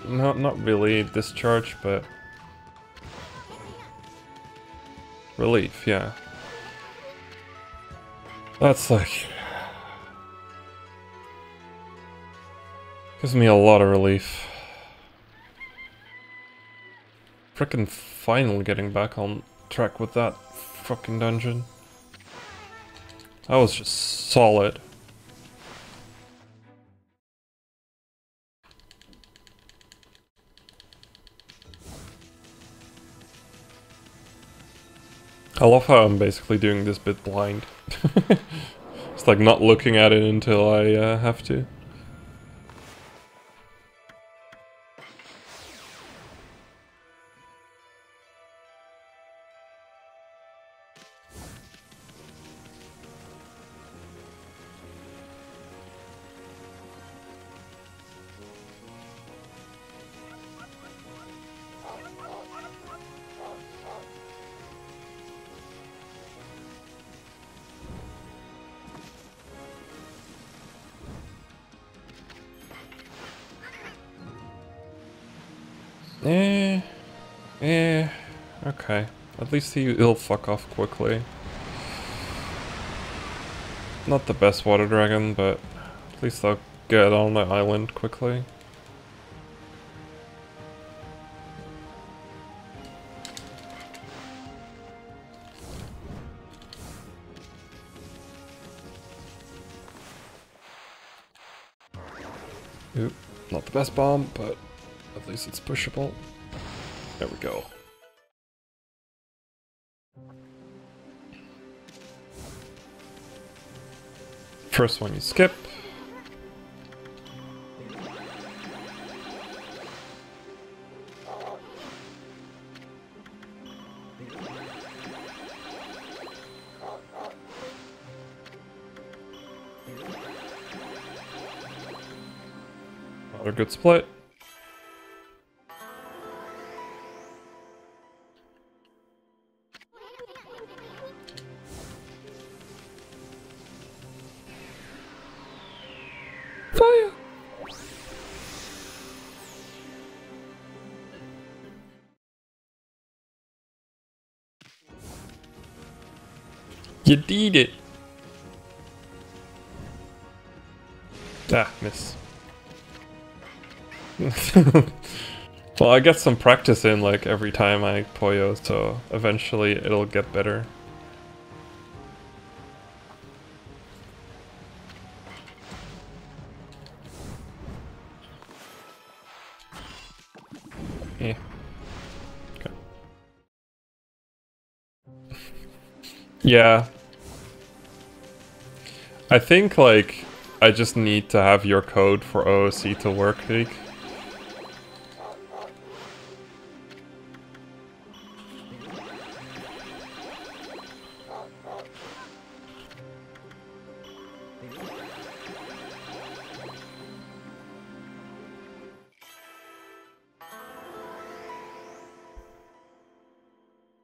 No, not really discharge, but relief, yeah. That's like... gives me a lot of relief. Frickin' finally getting back on track with that fucking dungeon. That was just solid. I love how I'm basically doing this bit blind. It's like not looking at it until I have to. Okay. At least he'll fuck off quickly. Not the best water dragon, but at least I'll get on the island quickly. Oop, not the best bomb, but at least it's pushable. There we go. First one you skip. A good split. Fire! You did it! Ah, miss. Well, I get some practice in like every time I Poyo, so eventually it'll get better. Yeah. Okay. Yeah. I think like I just need to have your code for OOC to work, League.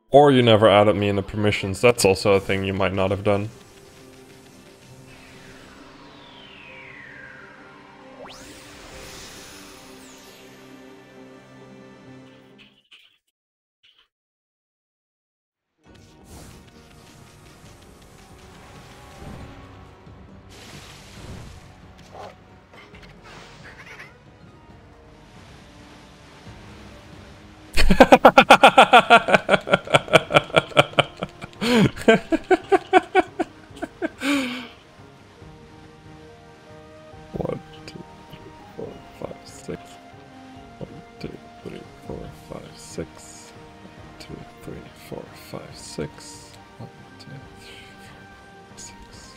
Or you never added me in the permissions, that's also a thing you might not have done. One, two, 4, 5, 6. 1, 2, 3, 4, 5, 6. 2, 3, 4, 5, 6. 1, 2, 3, 4, 6.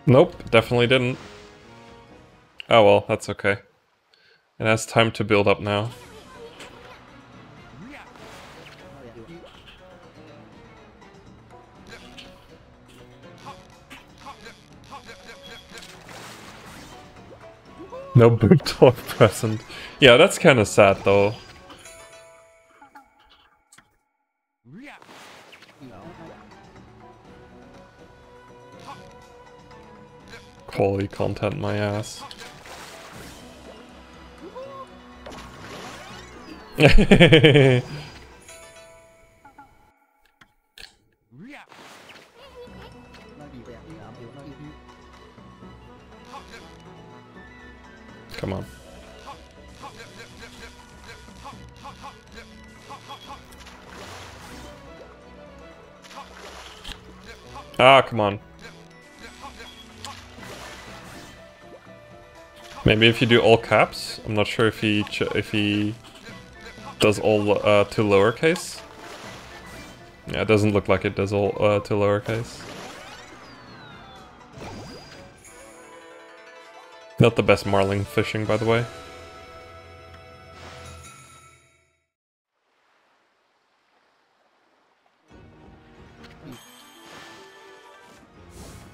Nope, definitely didn't. Oh well, that's okay. It has time to build up now. No boot talk present. Yeah, that's kind of sad though. Quality content, my ass. Come on. Ah, come on. Maybe if you do all caps. I'm not sure if he does all to lowercase. Yeah, it doesn't look like it does all to lowercase. Not the best marling fishing, by the way.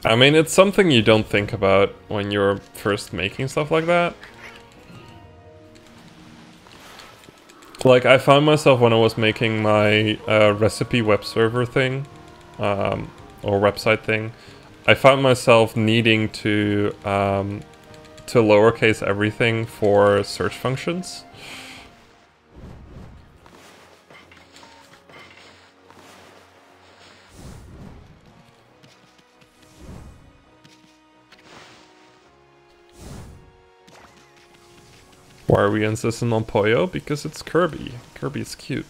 I mean, it's something you don't think about when you're first making stuff like that. Like, I found myself when I was making my recipe web server thing, or website thing, I found myself needing to lowercase everything for search functions. Why are we insisting on Poyo? Because it's Kirby. Kirby's cute.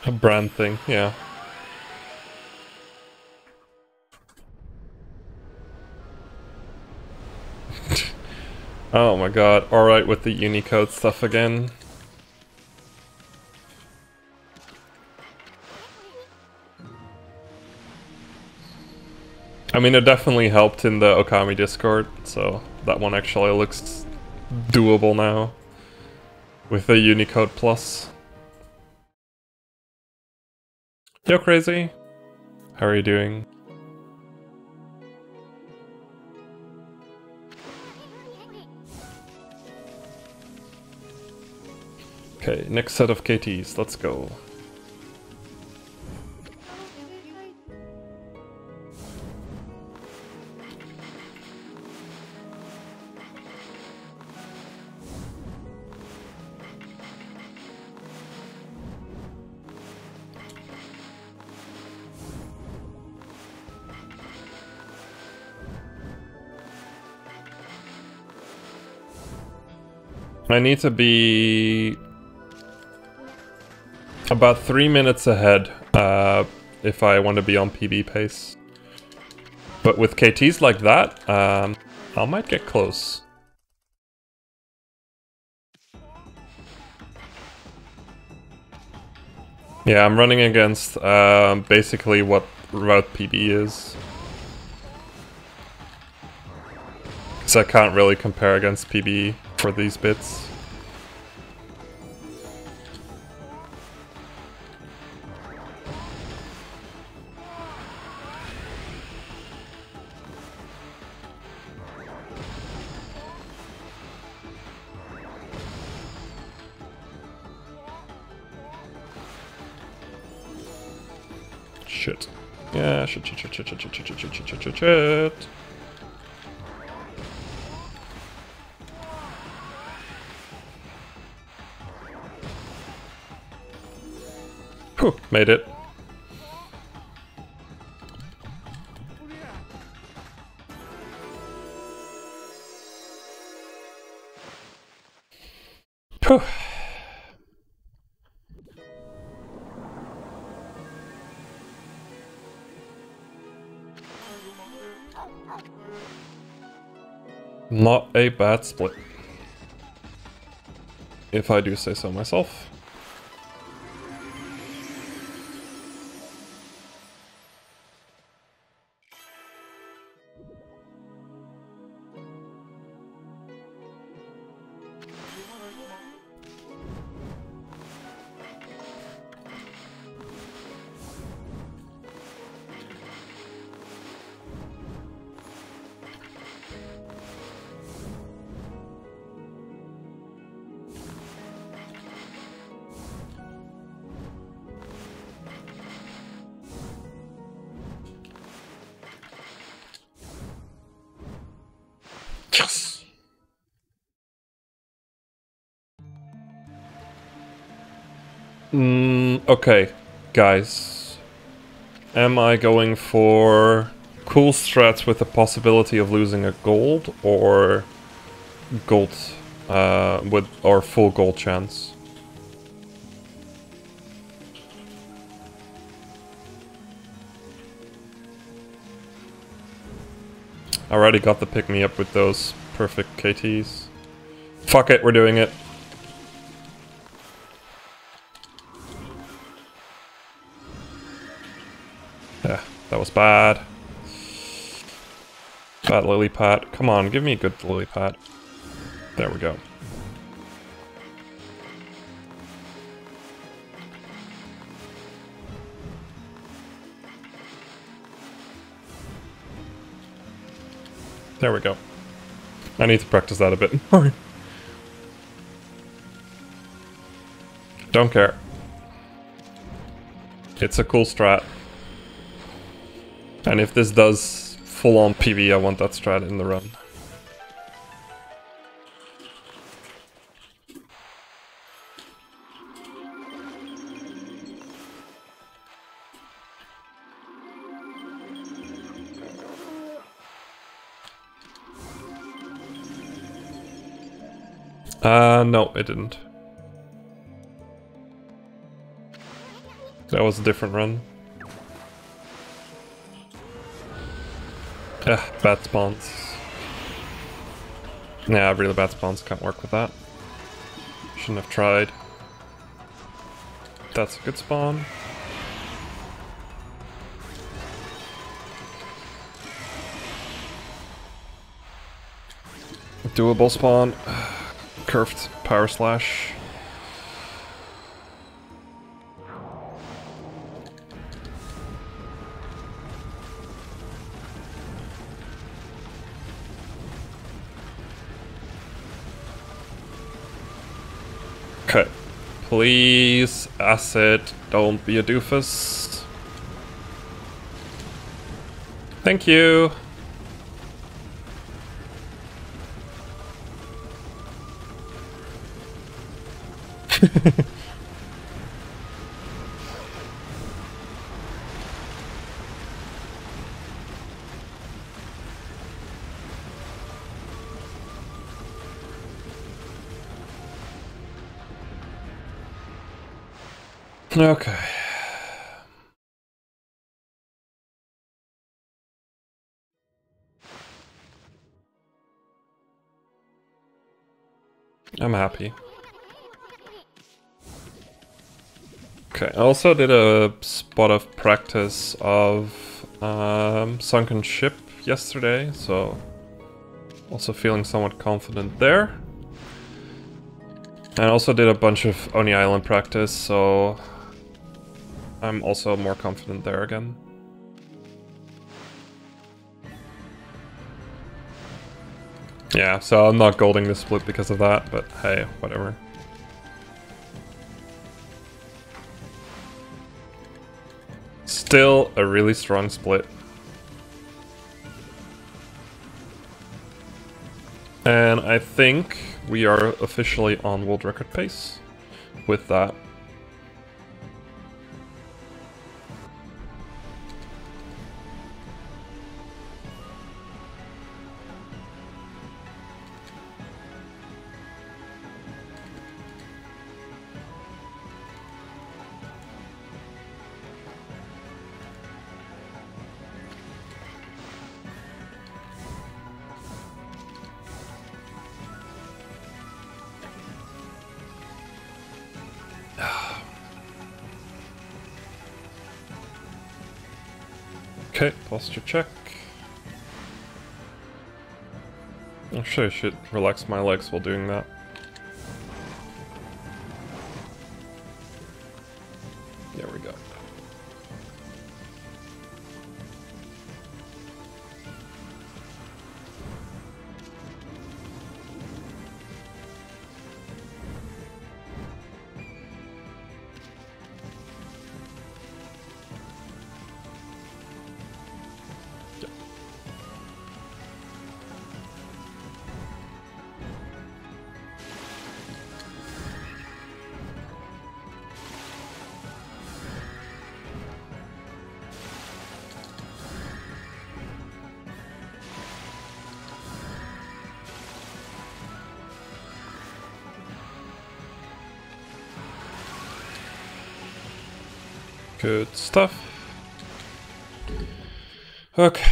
A brand thing, yeah. Oh my god, alright with the Unicode stuff again. I mean, it definitely helped in the Okami Discord, so that one actually looks doable now with the Unicode Plus. Yo, Crazy. How are you doing? Okay, next set of KTs, let's go. I need to be about 3 minutes ahead if I want to be on PB pace. But with KTs like that, I might get close. Yeah, I'm running against basically what Route PB is. So I can't really compare against PB for these bits. Shit. Yeah, shit. Whew, made it. Whew. Not a bad split, if I do say so myself. Yes! Okay, guys. Am I going for cool strats with the possibility of losing a gold, or gold or full gold chance? I already got the pick me up with those perfect KTs. Fuck it, we're doing it. Yeah, that was bad. Bad lily pad. Come on, give me a good lily pad. There we go. There we go. I need to practice that a bit more. Don't care. It's a cool strat. And if this does full-on PB, I want that strat in the run. No, it didn't. That was a different run. Bad spawns. Yeah, really bad spawns can't work with that. Shouldn't have tried. That's a good spawn. Doable spawn. Curved power slash. Okay. Please, acid, don't be a doofus. Thank you. Okay. I'm happy. Okay, I also did a spot of practice of Sunken Ship yesterday, so also feeling somewhat confident there. And I also did a bunch of Oni Island practice, so I'm also more confident there again. Yeah, so I'm not golding the split because of that, but hey, whatever. Still a really strong split. And I think we are officially on world record pace with that. Okay, posture check. Actually, I should relax my legs while doing that. There we go. Good stuff. Okay.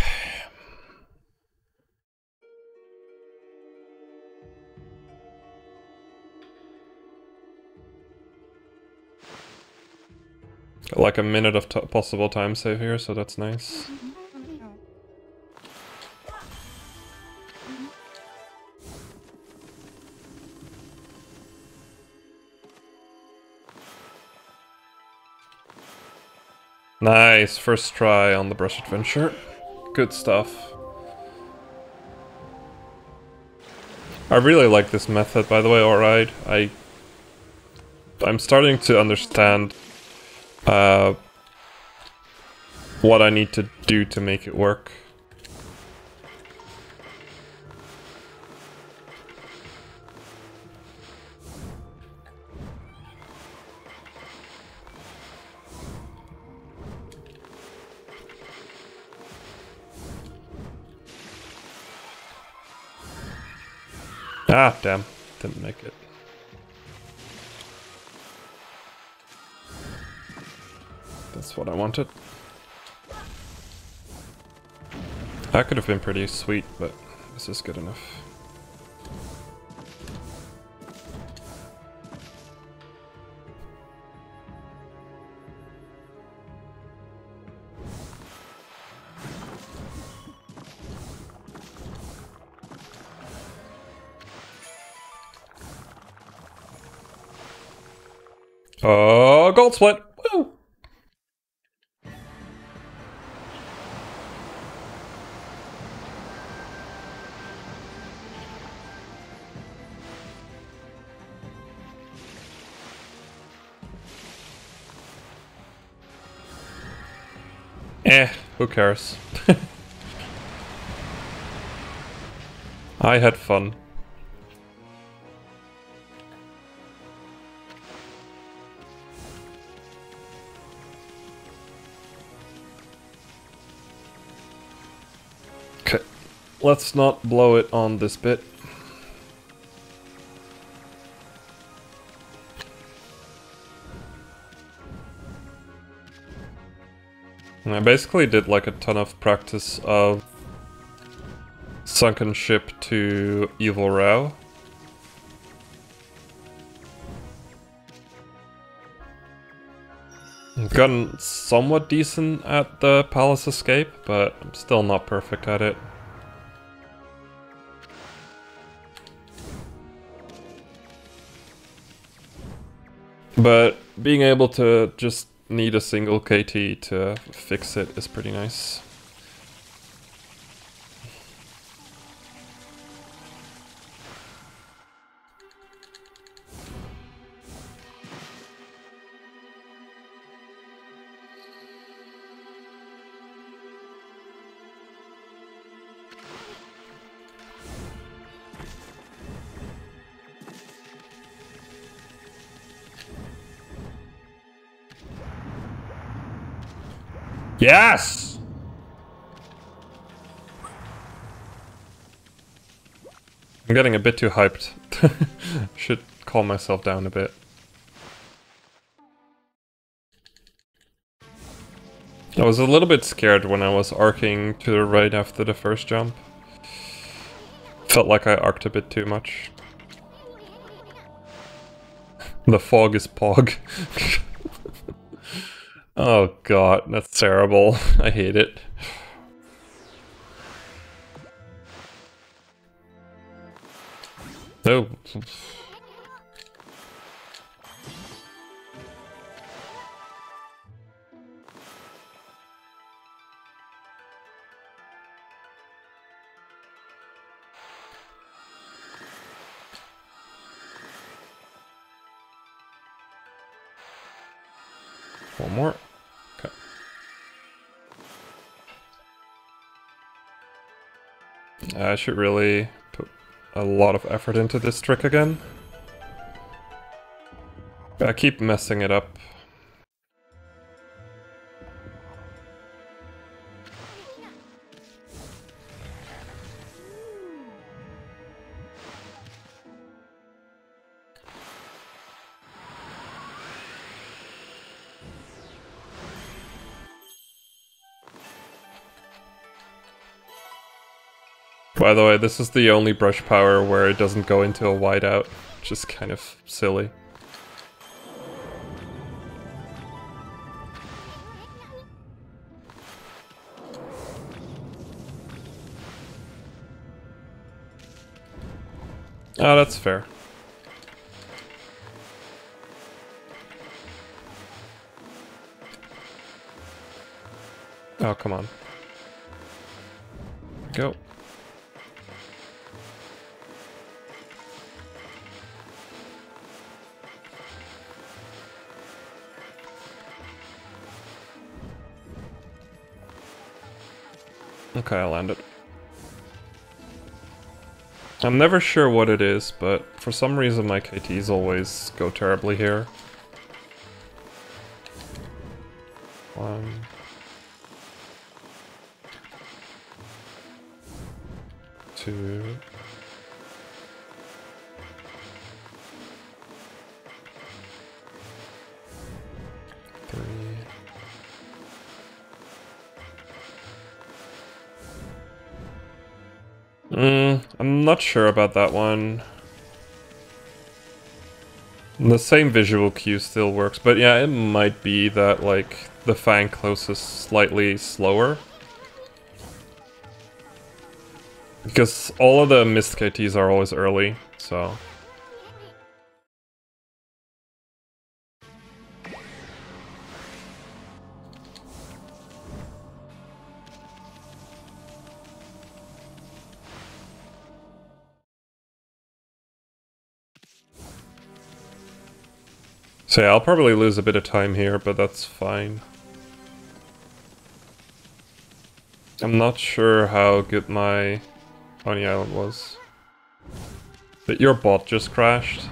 Got like a minute of possible time save here, so that's nice. Nice, first try on the brush adventure. Good stuff. I really like this method, by the way, alright. I'm starting to understand what I need to do to make it work. Ah, damn. Didn't make it. That's what I wanted. That could have been pretty sweet, but this is good enough. Oh, gold split! Woo! Who cares? I had fun. Okay, let's not blow it on this bit. And I basically did like a ton of practice of sunken ship to evil row. I've gotten somewhat decent at the palace escape, but I'm still not perfect at it. But being able to just need a single KT to fix it is pretty nice. Yes! I'm getting a bit too hyped. Should calm myself down a bit. I was a little bit scared when I was arcing to the right after the first jump. Felt like I arced a bit too much. The fog is pog. Oh god, that's terrible. I hate it. Oh. One more. Okay. I should really put a lot of effort into this trick again. I keep messing it up. By the way, this is the only brush power where it doesn't go into a whiteout, which is kind of silly. Oh, that's fair. Oh, come on. Go. Okay, I landed. I'm never sure what it is, but for some reason my KTs always go terribly here. 1, 2. I'm not sure about that one. The same visual cue still works, but yeah, it might be that, like, the Fang close is slightly slower. Because all of the missed KTs are always early, so... So yeah, I'll probably lose a bit of time here, but that's fine. I'm not sure how good my Honey Island was. But your bot just crashed.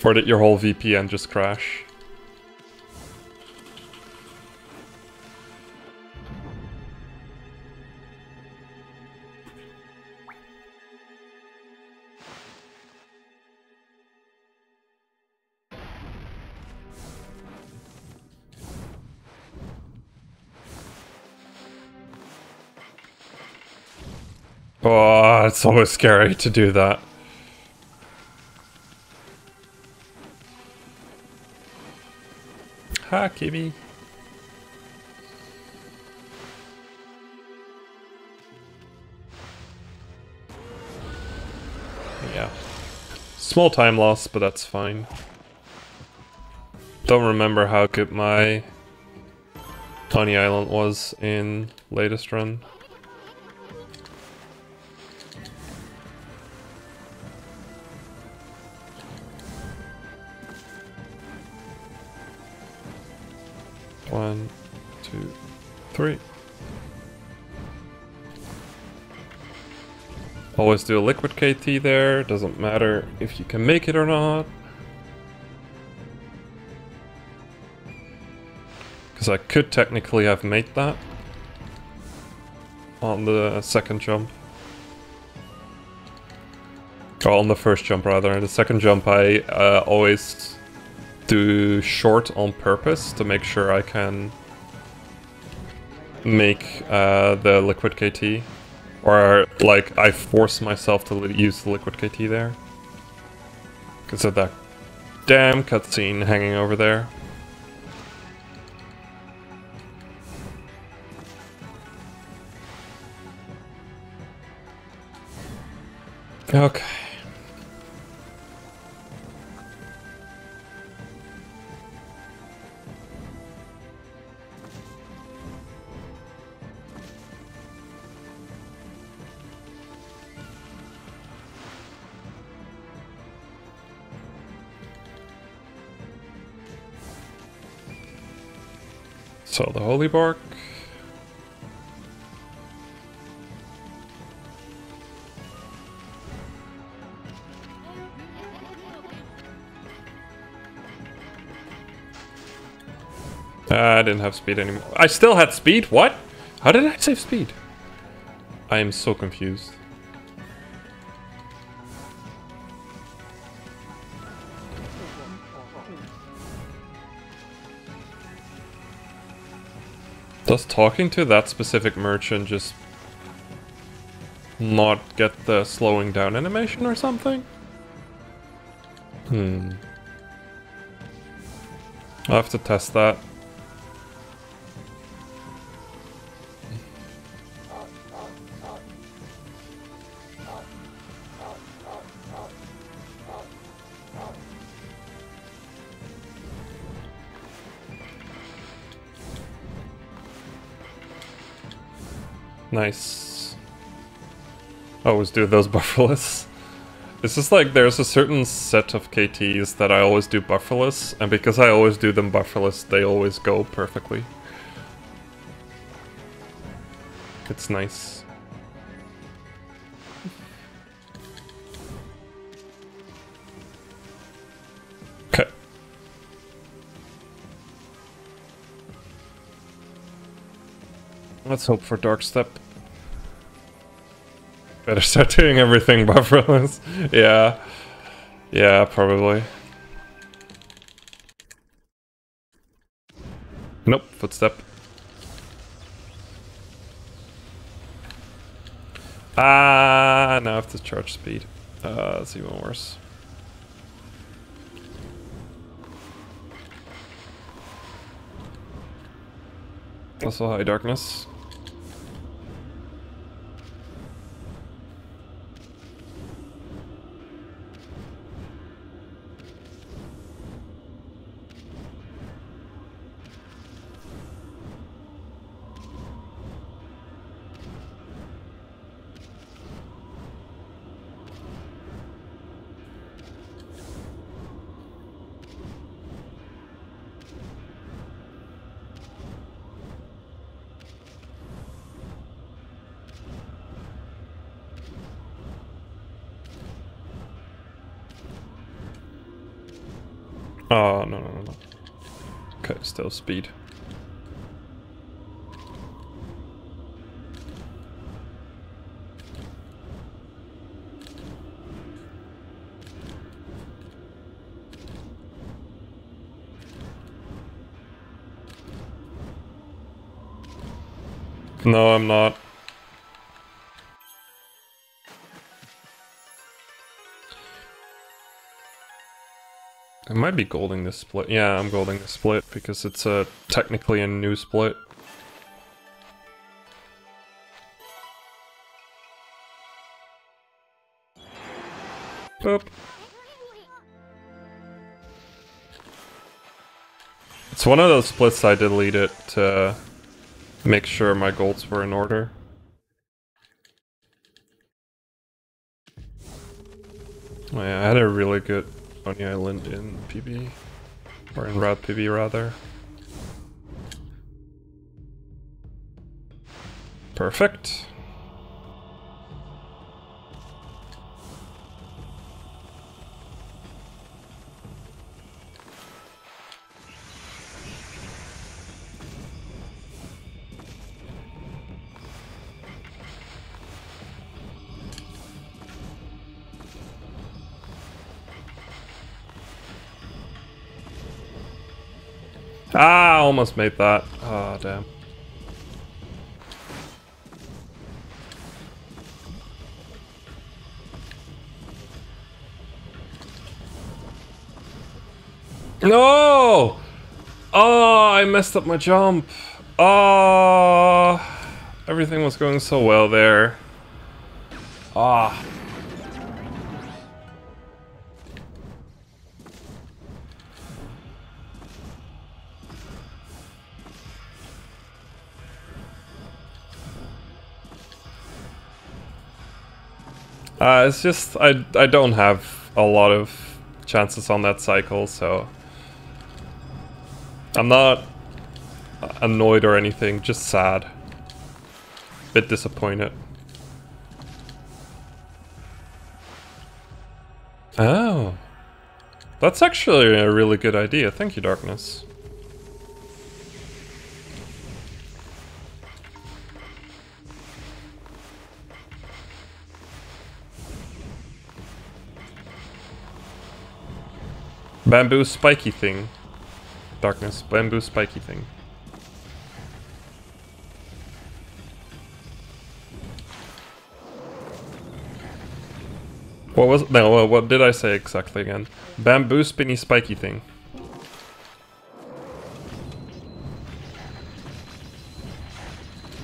Or did your whole VPN just crash? Oh, it's always scary to do that. Ha, Kimmy. Yeah. Small time loss, but that's fine. Don't remember how good my Honey Island was in latest run. One, two, three. Always do a liquid KT there, doesn't matter if you can make it or not. Because I could technically have made that on the second jump. Or on the first jump rather. The second jump I always do short on purpose to make sure I can make the liquid KT. Or like I force myself to use the liquid KT there. Because of that damn cutscene hanging over there. Okay. So the Holy Bark. I didn't have speed anymore. I still had speed? What? How did I save speed? I am so confused. Does talking to that specific merchant just not get the slowing down animation or something? I'll have to test that. Nice. I always do those bufferless. It's just like there's a certain set of KTs that I always do bufferless, and because I always do them bufferless, they always go perfectly. It's nice. Okay. Let's hope for Dark Step. Better start doing everything bufferless. Yeah. Yeah, probably. Nope, footstep. Ah, now I have to charge speed. That's even worse. Also high darkness. Oh, no, no, no, no. Okay, still speed. No, I'm not. I might be golding this split. Yeah, I'm golding the split because it's technically a new split. Boop. It's one of those splits I deleted to make sure my golds were in order. Oh yeah, I had a really good Coney Island in PB. Or in Route PB rather. Perfect. Ah, almost made that. Oh, damn. No! Oh, I messed up my jump. Oh, everything was going so well there. Ah. It's just I don't have a lot of chances on that cycle, so I'm not annoyed or anything, just sad. Bit disappointed. Oh. That's actually a really good idea. Thank you, Darkness. Bamboo spiky thing. Darkness, bamboo spiky thing. What was no? What did I say exactly again? Bamboo spinny spiky thing.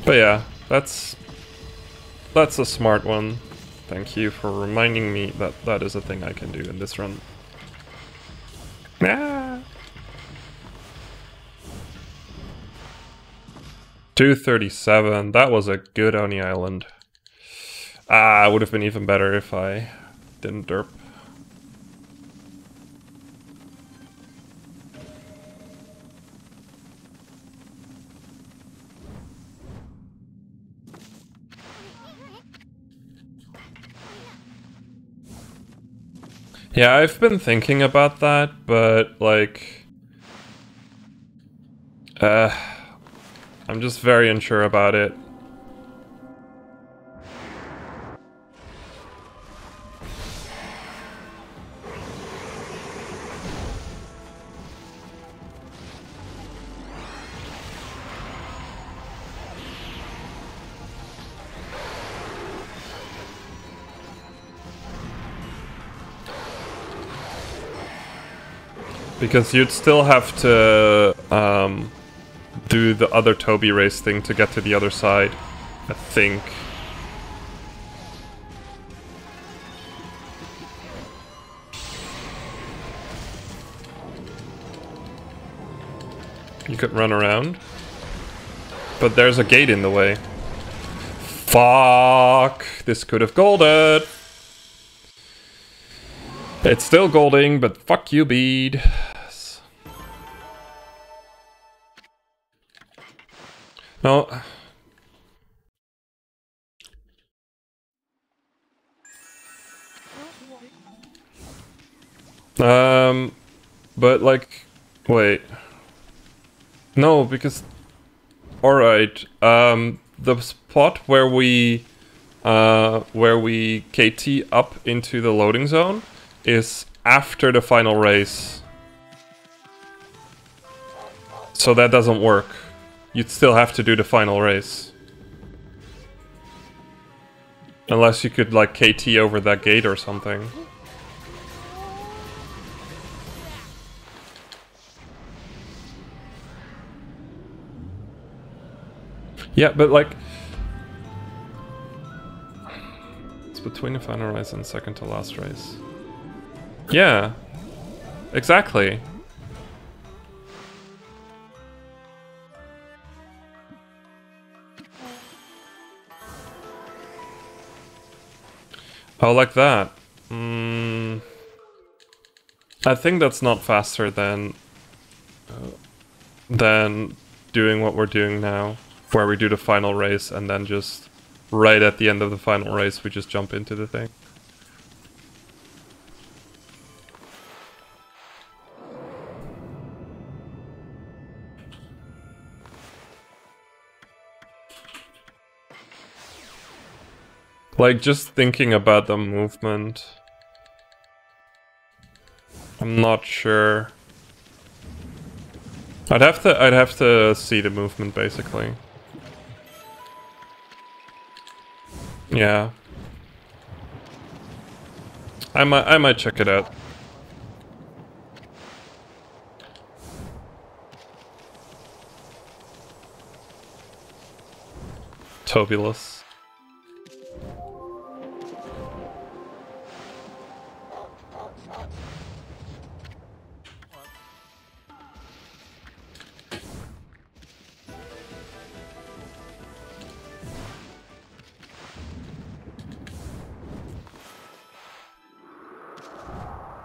But yeah, that's a smart one. Thank you for reminding me that that is a thing I can do in this run. Ah. 237. That was a good Oni Island. Ah, it would have been even better if I didn't derp. Yeah, I've been thinking about that, but like... I'm just very unsure about it. Because you'd still have to do the other Toby race thing to get to the other side, I think. You could run around. But there's a gate in the way. Fuck! This could have golded! It's still golding, but fuck you, Bead. No. But like, wait. No, because... Alright, the spot where we KT up into the loading zone is after the final race. So that doesn't work. You'd still have to do the final race. Unless you could like KT over that gate or something. Yeah, but like... It's between the final race and second to last race. Yeah. Exactly. Oh, like that. I think that's not faster than doing what we're doing now, where we do the final race and then just right at the end of the final race we just jump into the thing. Like, just thinking about the movement, I'm not sure. I'd have to see the movement basically. Yeah. I might check it out. Tobulus.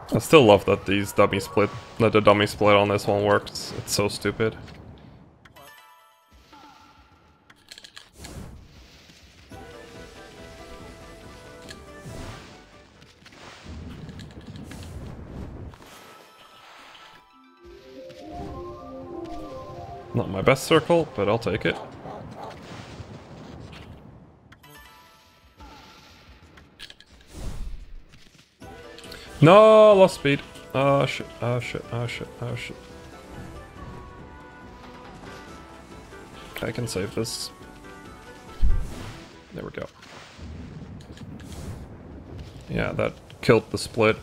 I still love that the dummy split on this one works. It's so stupid. Not my best circle, but I'll take it. No, lost speed. Oh shit, oh shit, oh shit, oh shit. I can save this. There we go. Yeah, that killed the split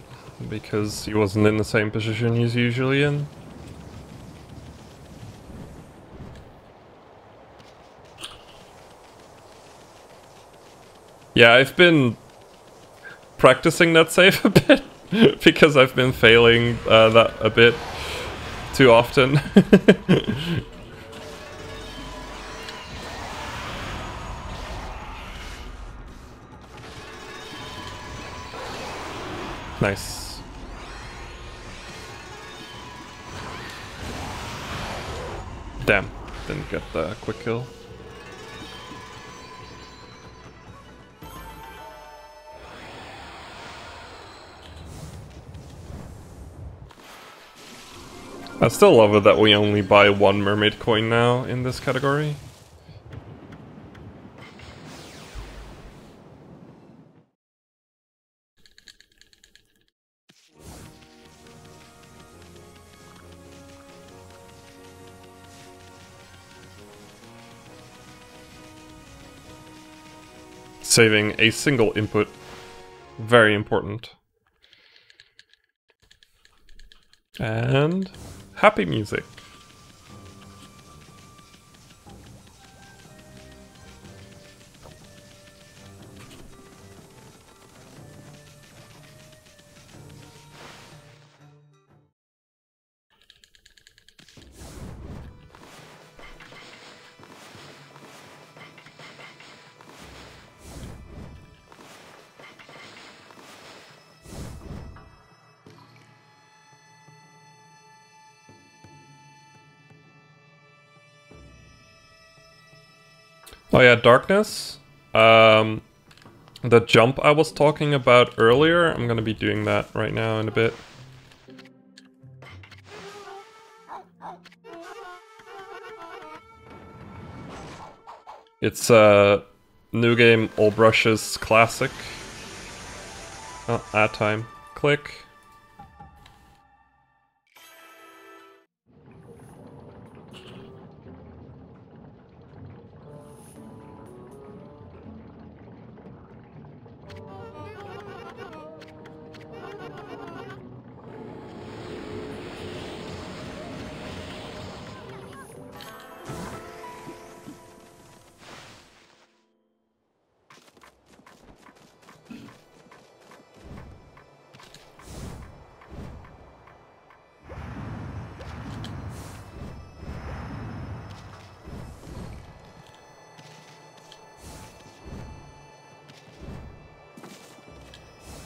because he wasn't in the same position he's usually in. Yeah, I've been practicing that save a bit. Because I've been failing that a bit too often. Nice. Damn, didn't get the quick kill. I still love it that we only buy one mermaid coin now in this category. Saving a single input, very important. And happy music. Oh yeah, darkness. The jump I was talking about earlier, I'm gonna be doing that right now in a bit. It's a new game, All Brushes Classic. Oh, ad time. Click.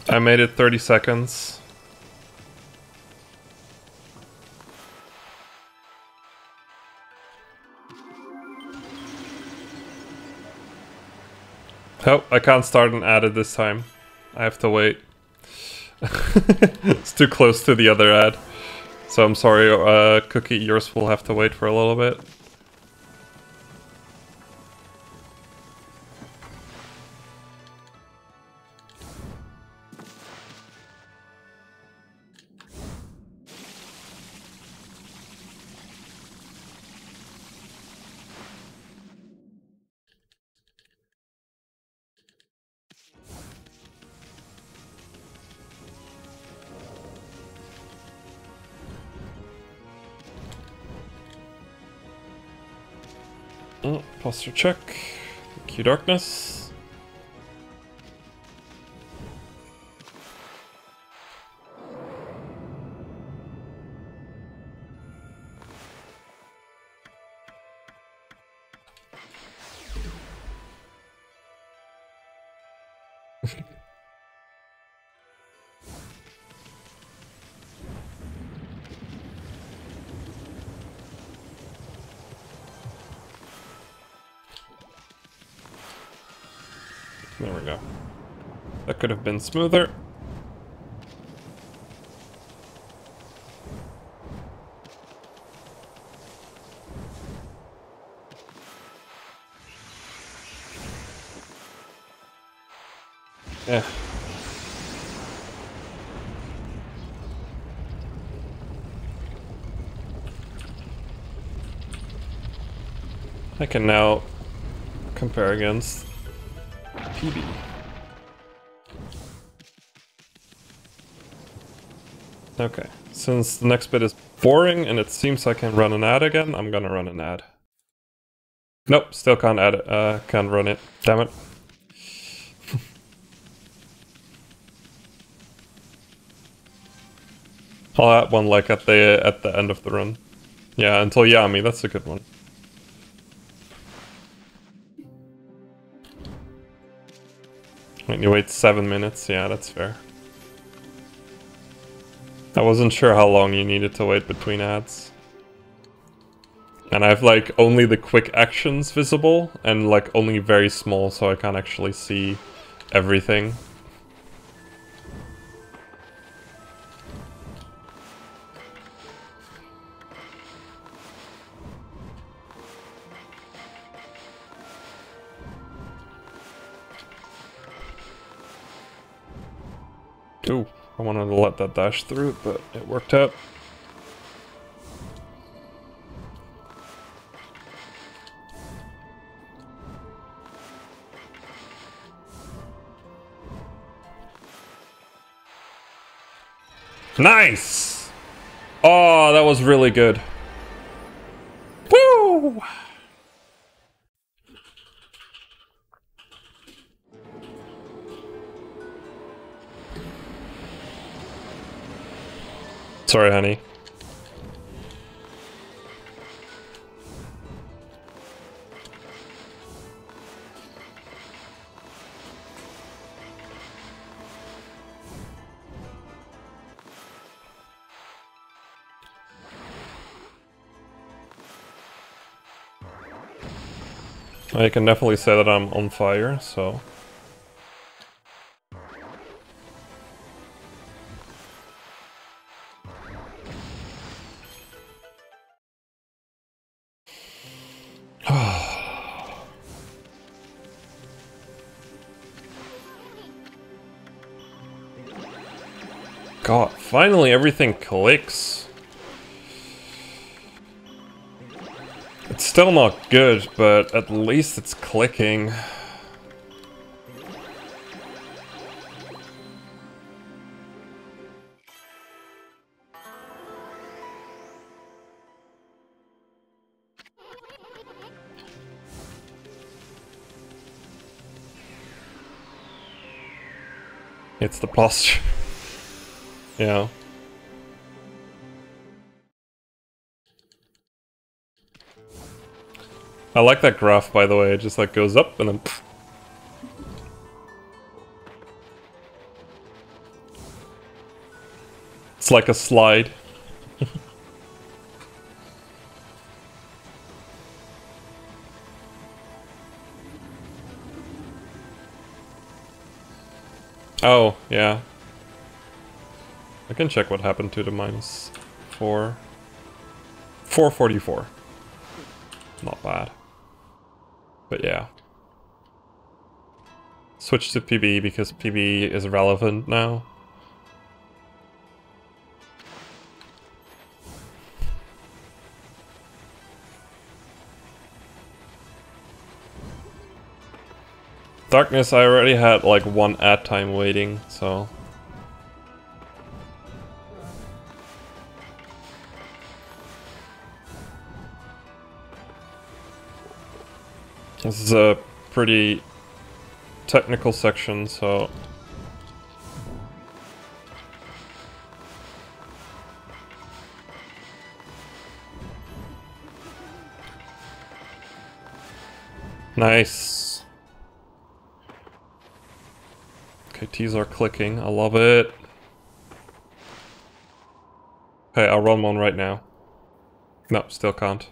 I made it 30 seconds. Oh, I can't start an ad at this time. I have to wait. It's too close to the other ad. So I'm sorry, Cookie, yours will have to wait for a little bit. Oh, posture check. Q darkness. There we go. That could have been smoother. Yeah. I can now compare against PB. Okay, since the next bit is boring and it seems I can run an ad again, I'm gonna run an ad. Nope, still can't add it, can't run it. Damn it. I'll add one like at the end of the run. Yeah, until Yami, that's a good one. Wait, you wait 7 minutes, yeah, that's fair. I wasn't sure how long you needed to wait between ads. And I have like only the quick actions visible and like only very small, so I can't actually see everything. Ooh, I wanted to let that dash through, but it worked out. Nice! Oh, that was really good. Woo! Sorry, honey. I can definitely say that I'm on fire, so... God, finally everything clicks. It's still not good, but at least it's clicking. It's the posture. Yeah. I like that graph, by the way. It just like goes up and then... It's like a slide. Oh, yeah. I can check what happened to the -4. 444. Not bad. But yeah. Switch to PB because PB is relevant now. Darkness, I already had like one ad time waiting, so... This is a pretty technical section, so... Nice. KTs are clicking, I love it. Okay, I'll run one right now. No, still can't.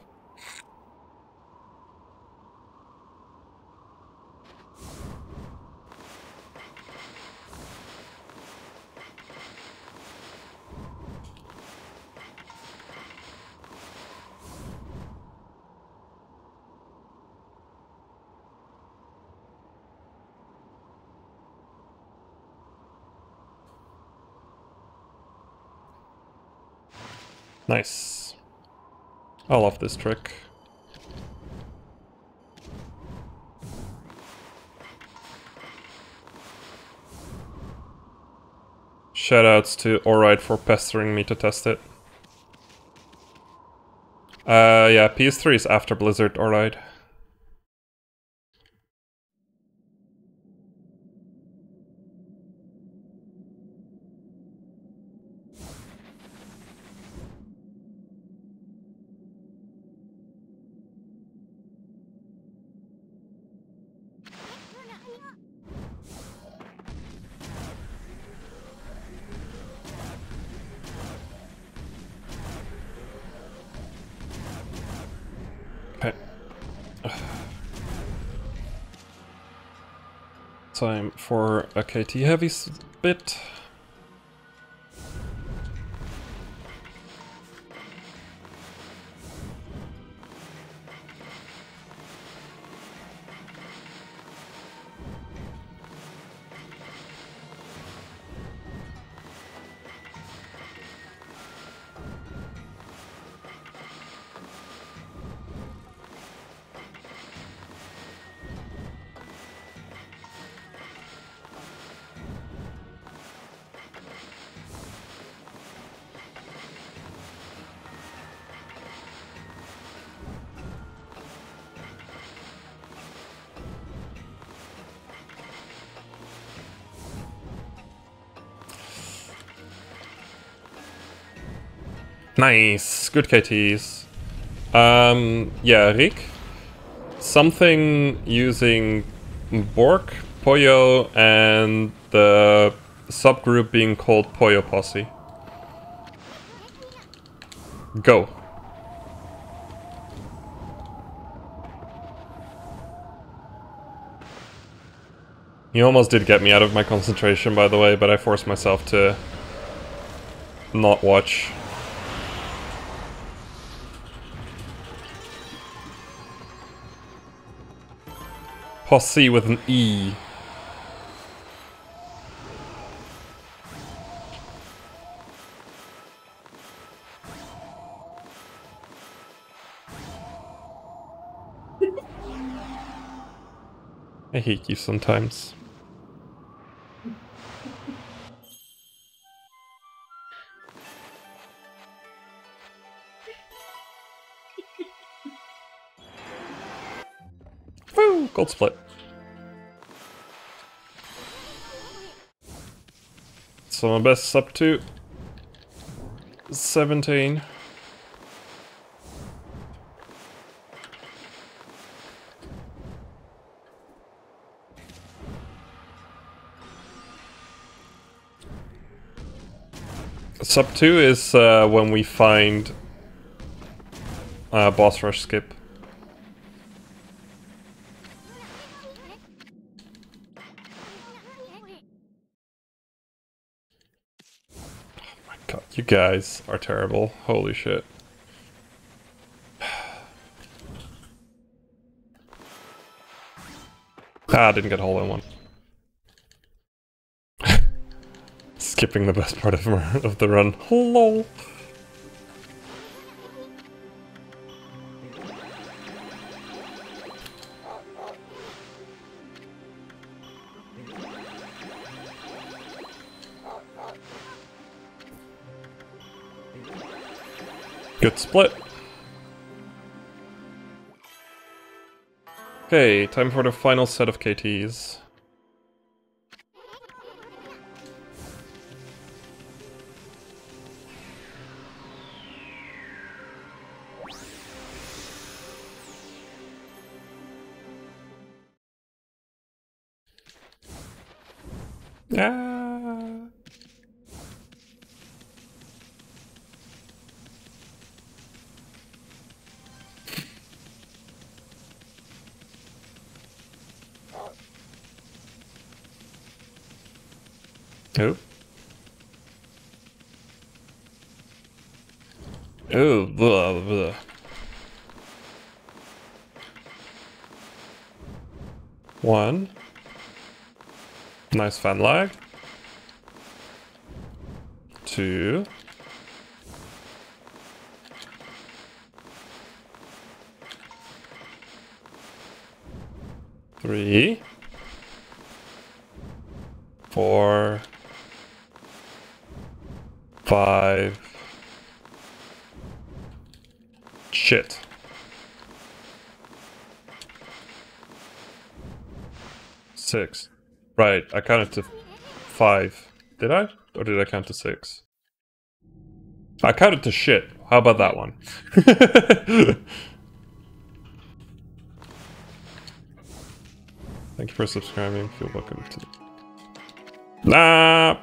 Nice. I love this trick. Shoutouts to Alright for pestering me to test it. Yeah, PS3 is after Blizzard, Alright. Time for a KT heavy bit. Nice, good KTs. Yeah, Rick. Something using Bork, Poyo, and the subgroup being called Poyo Posse. Go. He almost did get me out of my concentration, by the way, but I forced myself to not watch. Posse with an E. I hate you sometimes. Woo! Gold split. So my best is up to 17. Sub 2 is when we find boss rush skip. Oh my god, you guys are terrible. Holy shit. Ah, didn't get a hole in one. Skipping the best part of the run. Lol. Good split. Okay, time for the final set of KTs. Ah. Oh. Oh, blah, blah. One. Nice fan lag. Two. Three. Four. Five. Shit. Six. Right, I counted to 5. Did I? Or did I count to 6? I counted to shit. How about that one? Thank you for subscribing. Feel welcome to... Nah!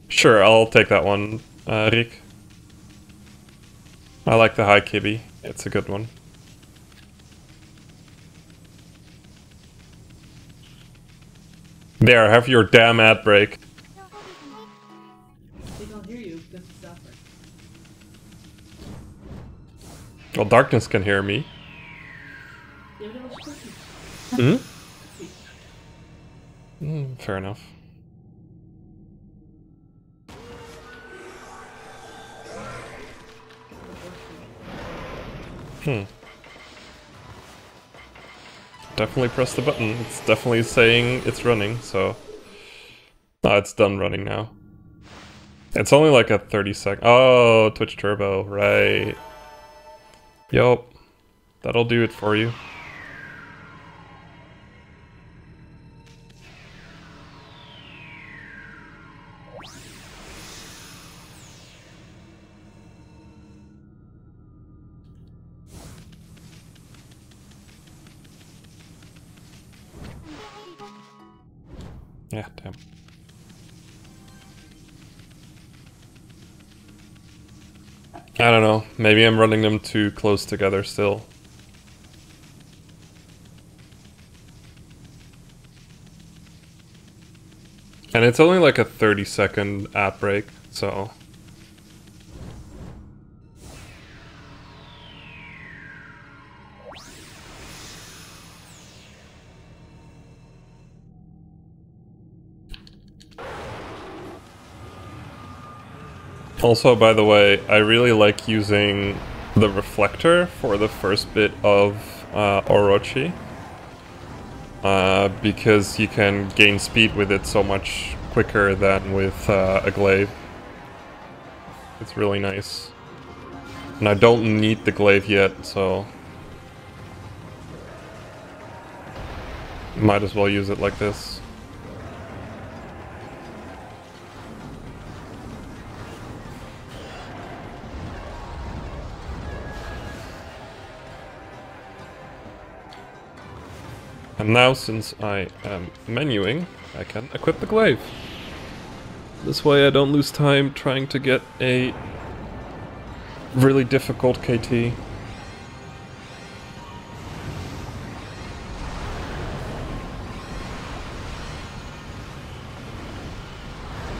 Sure, I'll take that one, Rick. I like the high kibby. It's a good one. There, have your damn ad break. They don't hear you because it's suffer. Well, darkness can hear me. Hmm? Fair enough. Definitely press the button. It's definitely saying it's running, so... Ah, it's done running now. It's only like a 30-second... Oh, Twitch Turbo, right. Yup. That'll do it for you. Yeah, damn. I don't know. Maybe I'm running them too close together still. And it's only like a 30-second ad break, so... Also, by the way, I really like using the reflector for the first bit of Orochi. Because you can gain speed with it so much quicker than with a glaive. It's really nice. And I don't need the glaive yet, so... might as well use it like this. And now, since I am menuing, I can equip the glaive. This way I don't lose time trying to get a really difficult KT.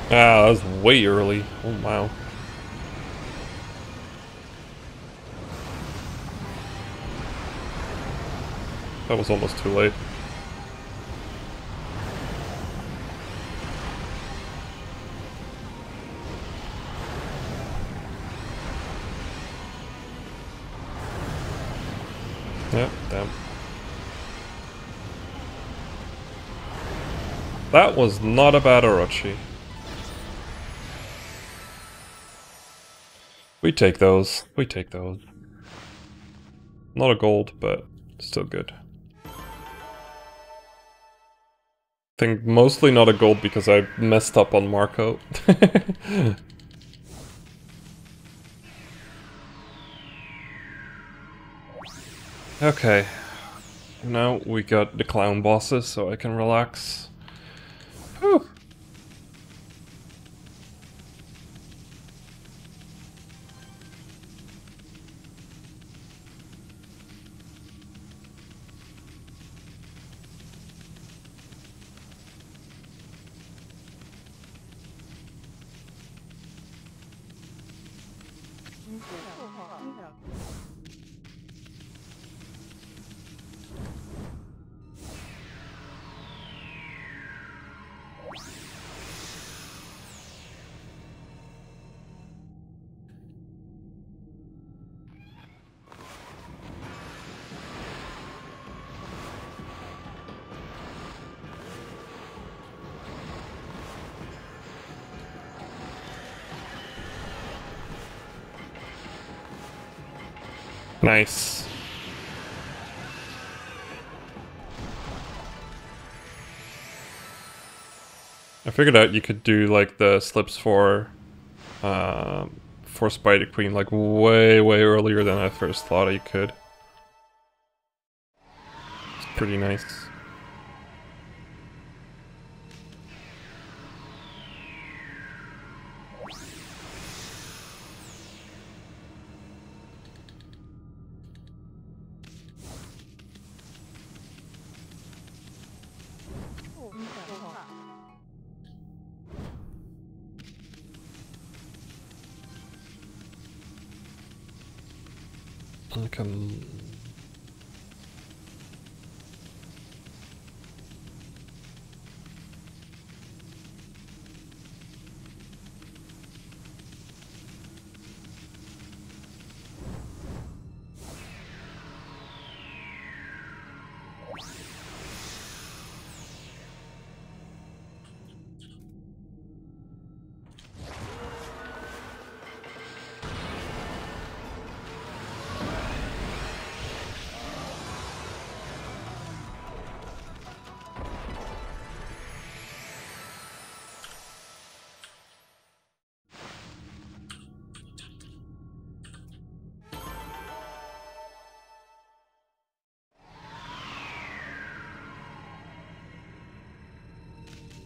Ah, that was way early. Oh wow. That was almost too late. Yeah, damn. That was not a bad Orochi. We take those. We take those. Not a gold, but still good. Think mostly not a gold because I messed up on Marco. Okay. Now we got the clown bosses, so I can relax. Whew. Nice. I figured out you could do like the slips for Spider Queen like way earlier than I first thought you could. It's pretty nice.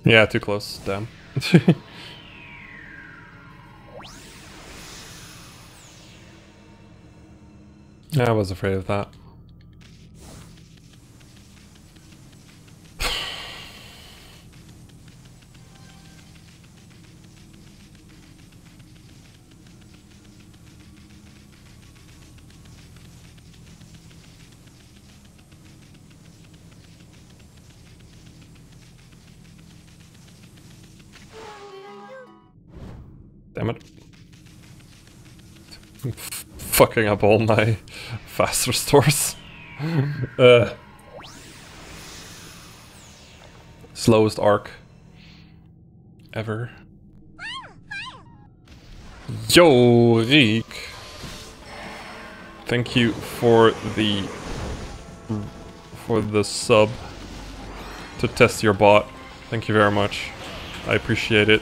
Yeah, too close. Damn. Yeah, I was afraid of that. Damn it. Fucking up all my fast restores. Slowest arc ever. Yo, Riek. Thank you for the sub to test your bot. Thank you very much. I appreciate it,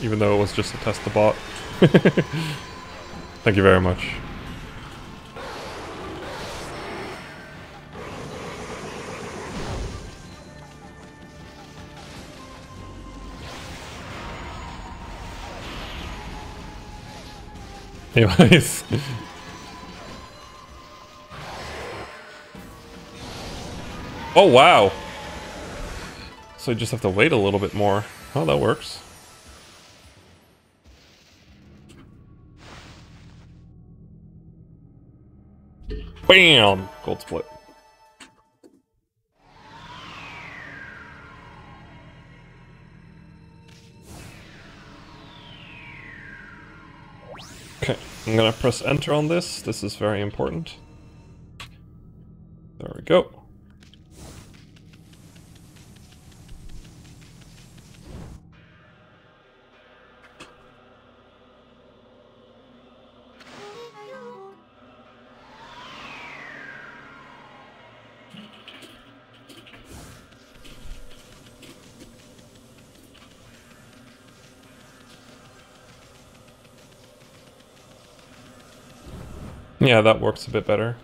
even though it was just to test the bot. Thank you very much. Anyways. Oh wow! So you just have to wait a little bit more. Oh, that works. Bam! Gold split. Okay, I'm gonna press enter on this. This is very important. There we go. Yeah, that works a bit better.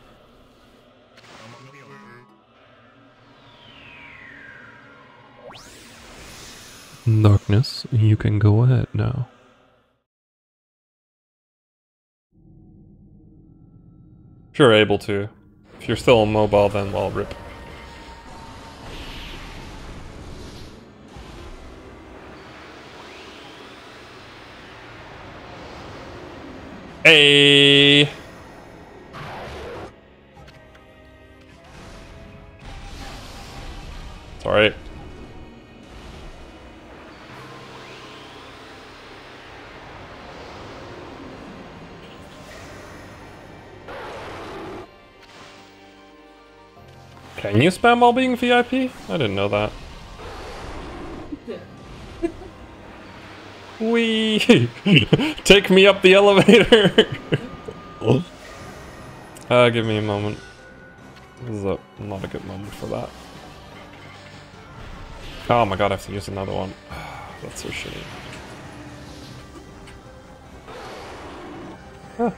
Darkness, you can go ahead now. If you're able to. If you're still on mobile, then well, rip. Hey! It's alright. Can you spam while being VIP? I didn't know that. Wee! Take me up the elevator! Give me a moment. This is not a good moment for that. Oh my god, I have to use another one. That's so shitty. Huh.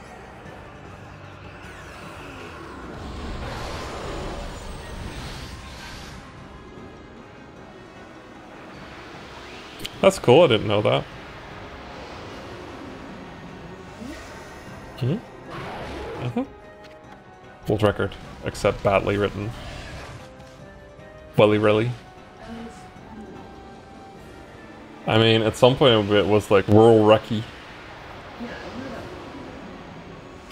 That's cool, I didn't know that. World record, except badly written. Welly really. I mean, at some point it was like rural Rucky.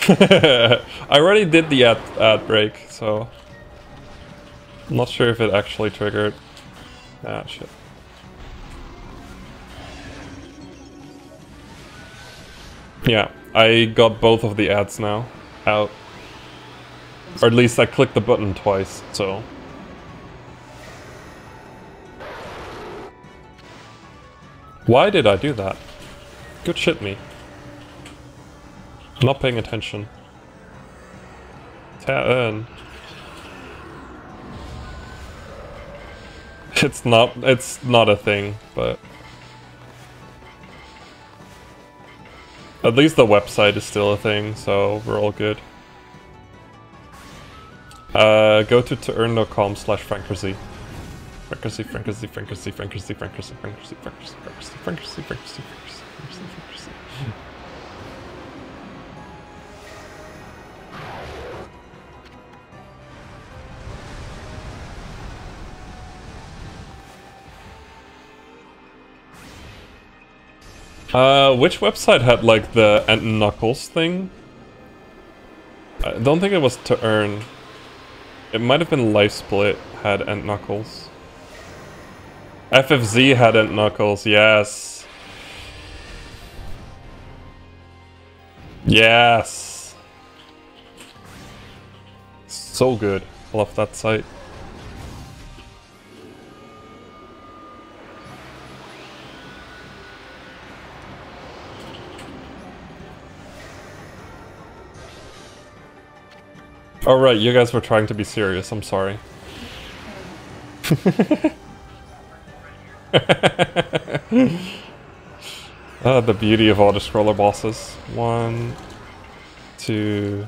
I already did the ad break, so I'm not sure if it actually triggered. Ah, shit. Yeah, I got both of the ads now out. Or at least I clicked the button twice, so. Why did I do that? Good shit me. I'm not paying attention. It's not a thing, but at least the website is still a thing, so we're all good. Go to earn.com/Frankersy. Frankersy. Which website had like the Ant and Knuckles thing? I don't think it was to earn. It might have been LifeSplit had Ant Knuckles. FFZ had Ant Knuckles, yes. Yes. So good. I love that sight. Oh right, you guys were trying to be serious, I'm sorry. The beauty of auto-scroller bosses. 1, 2,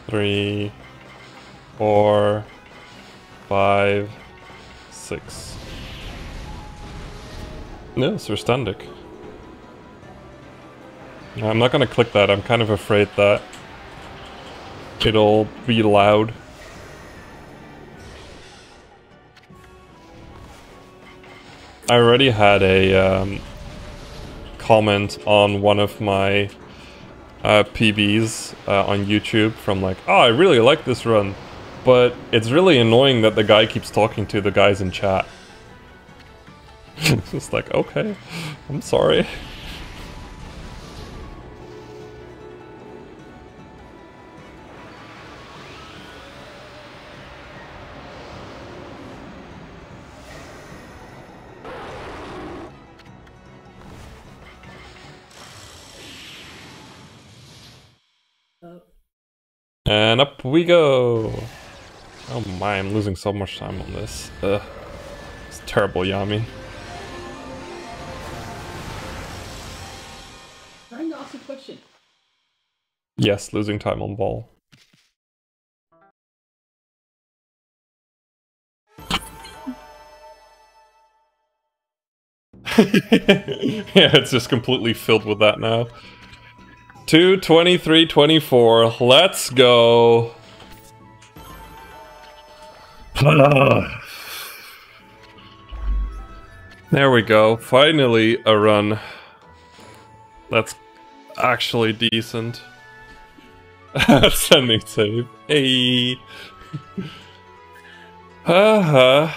3, 4, 5, 6. No, Surstandic. I'm not gonna click that, I'm kind of afraid that it'll be loud. I already had a comment on one of my PBs on YouTube from like, oh, I really like this run, but it's really annoying that the guy keeps talking to the guys in chat. It's just like, okay, I'm sorry. And up we go! Oh my, I'm losing so much time on this. Ugh. It's terrible, Yami. Trying to ask a question. Yes, losing time on ball. Yeah, it's just completely filled with that now. 2:23:24. Let's go. There we go. Finally a run that's actually decent. Sending save. Hey. Haha.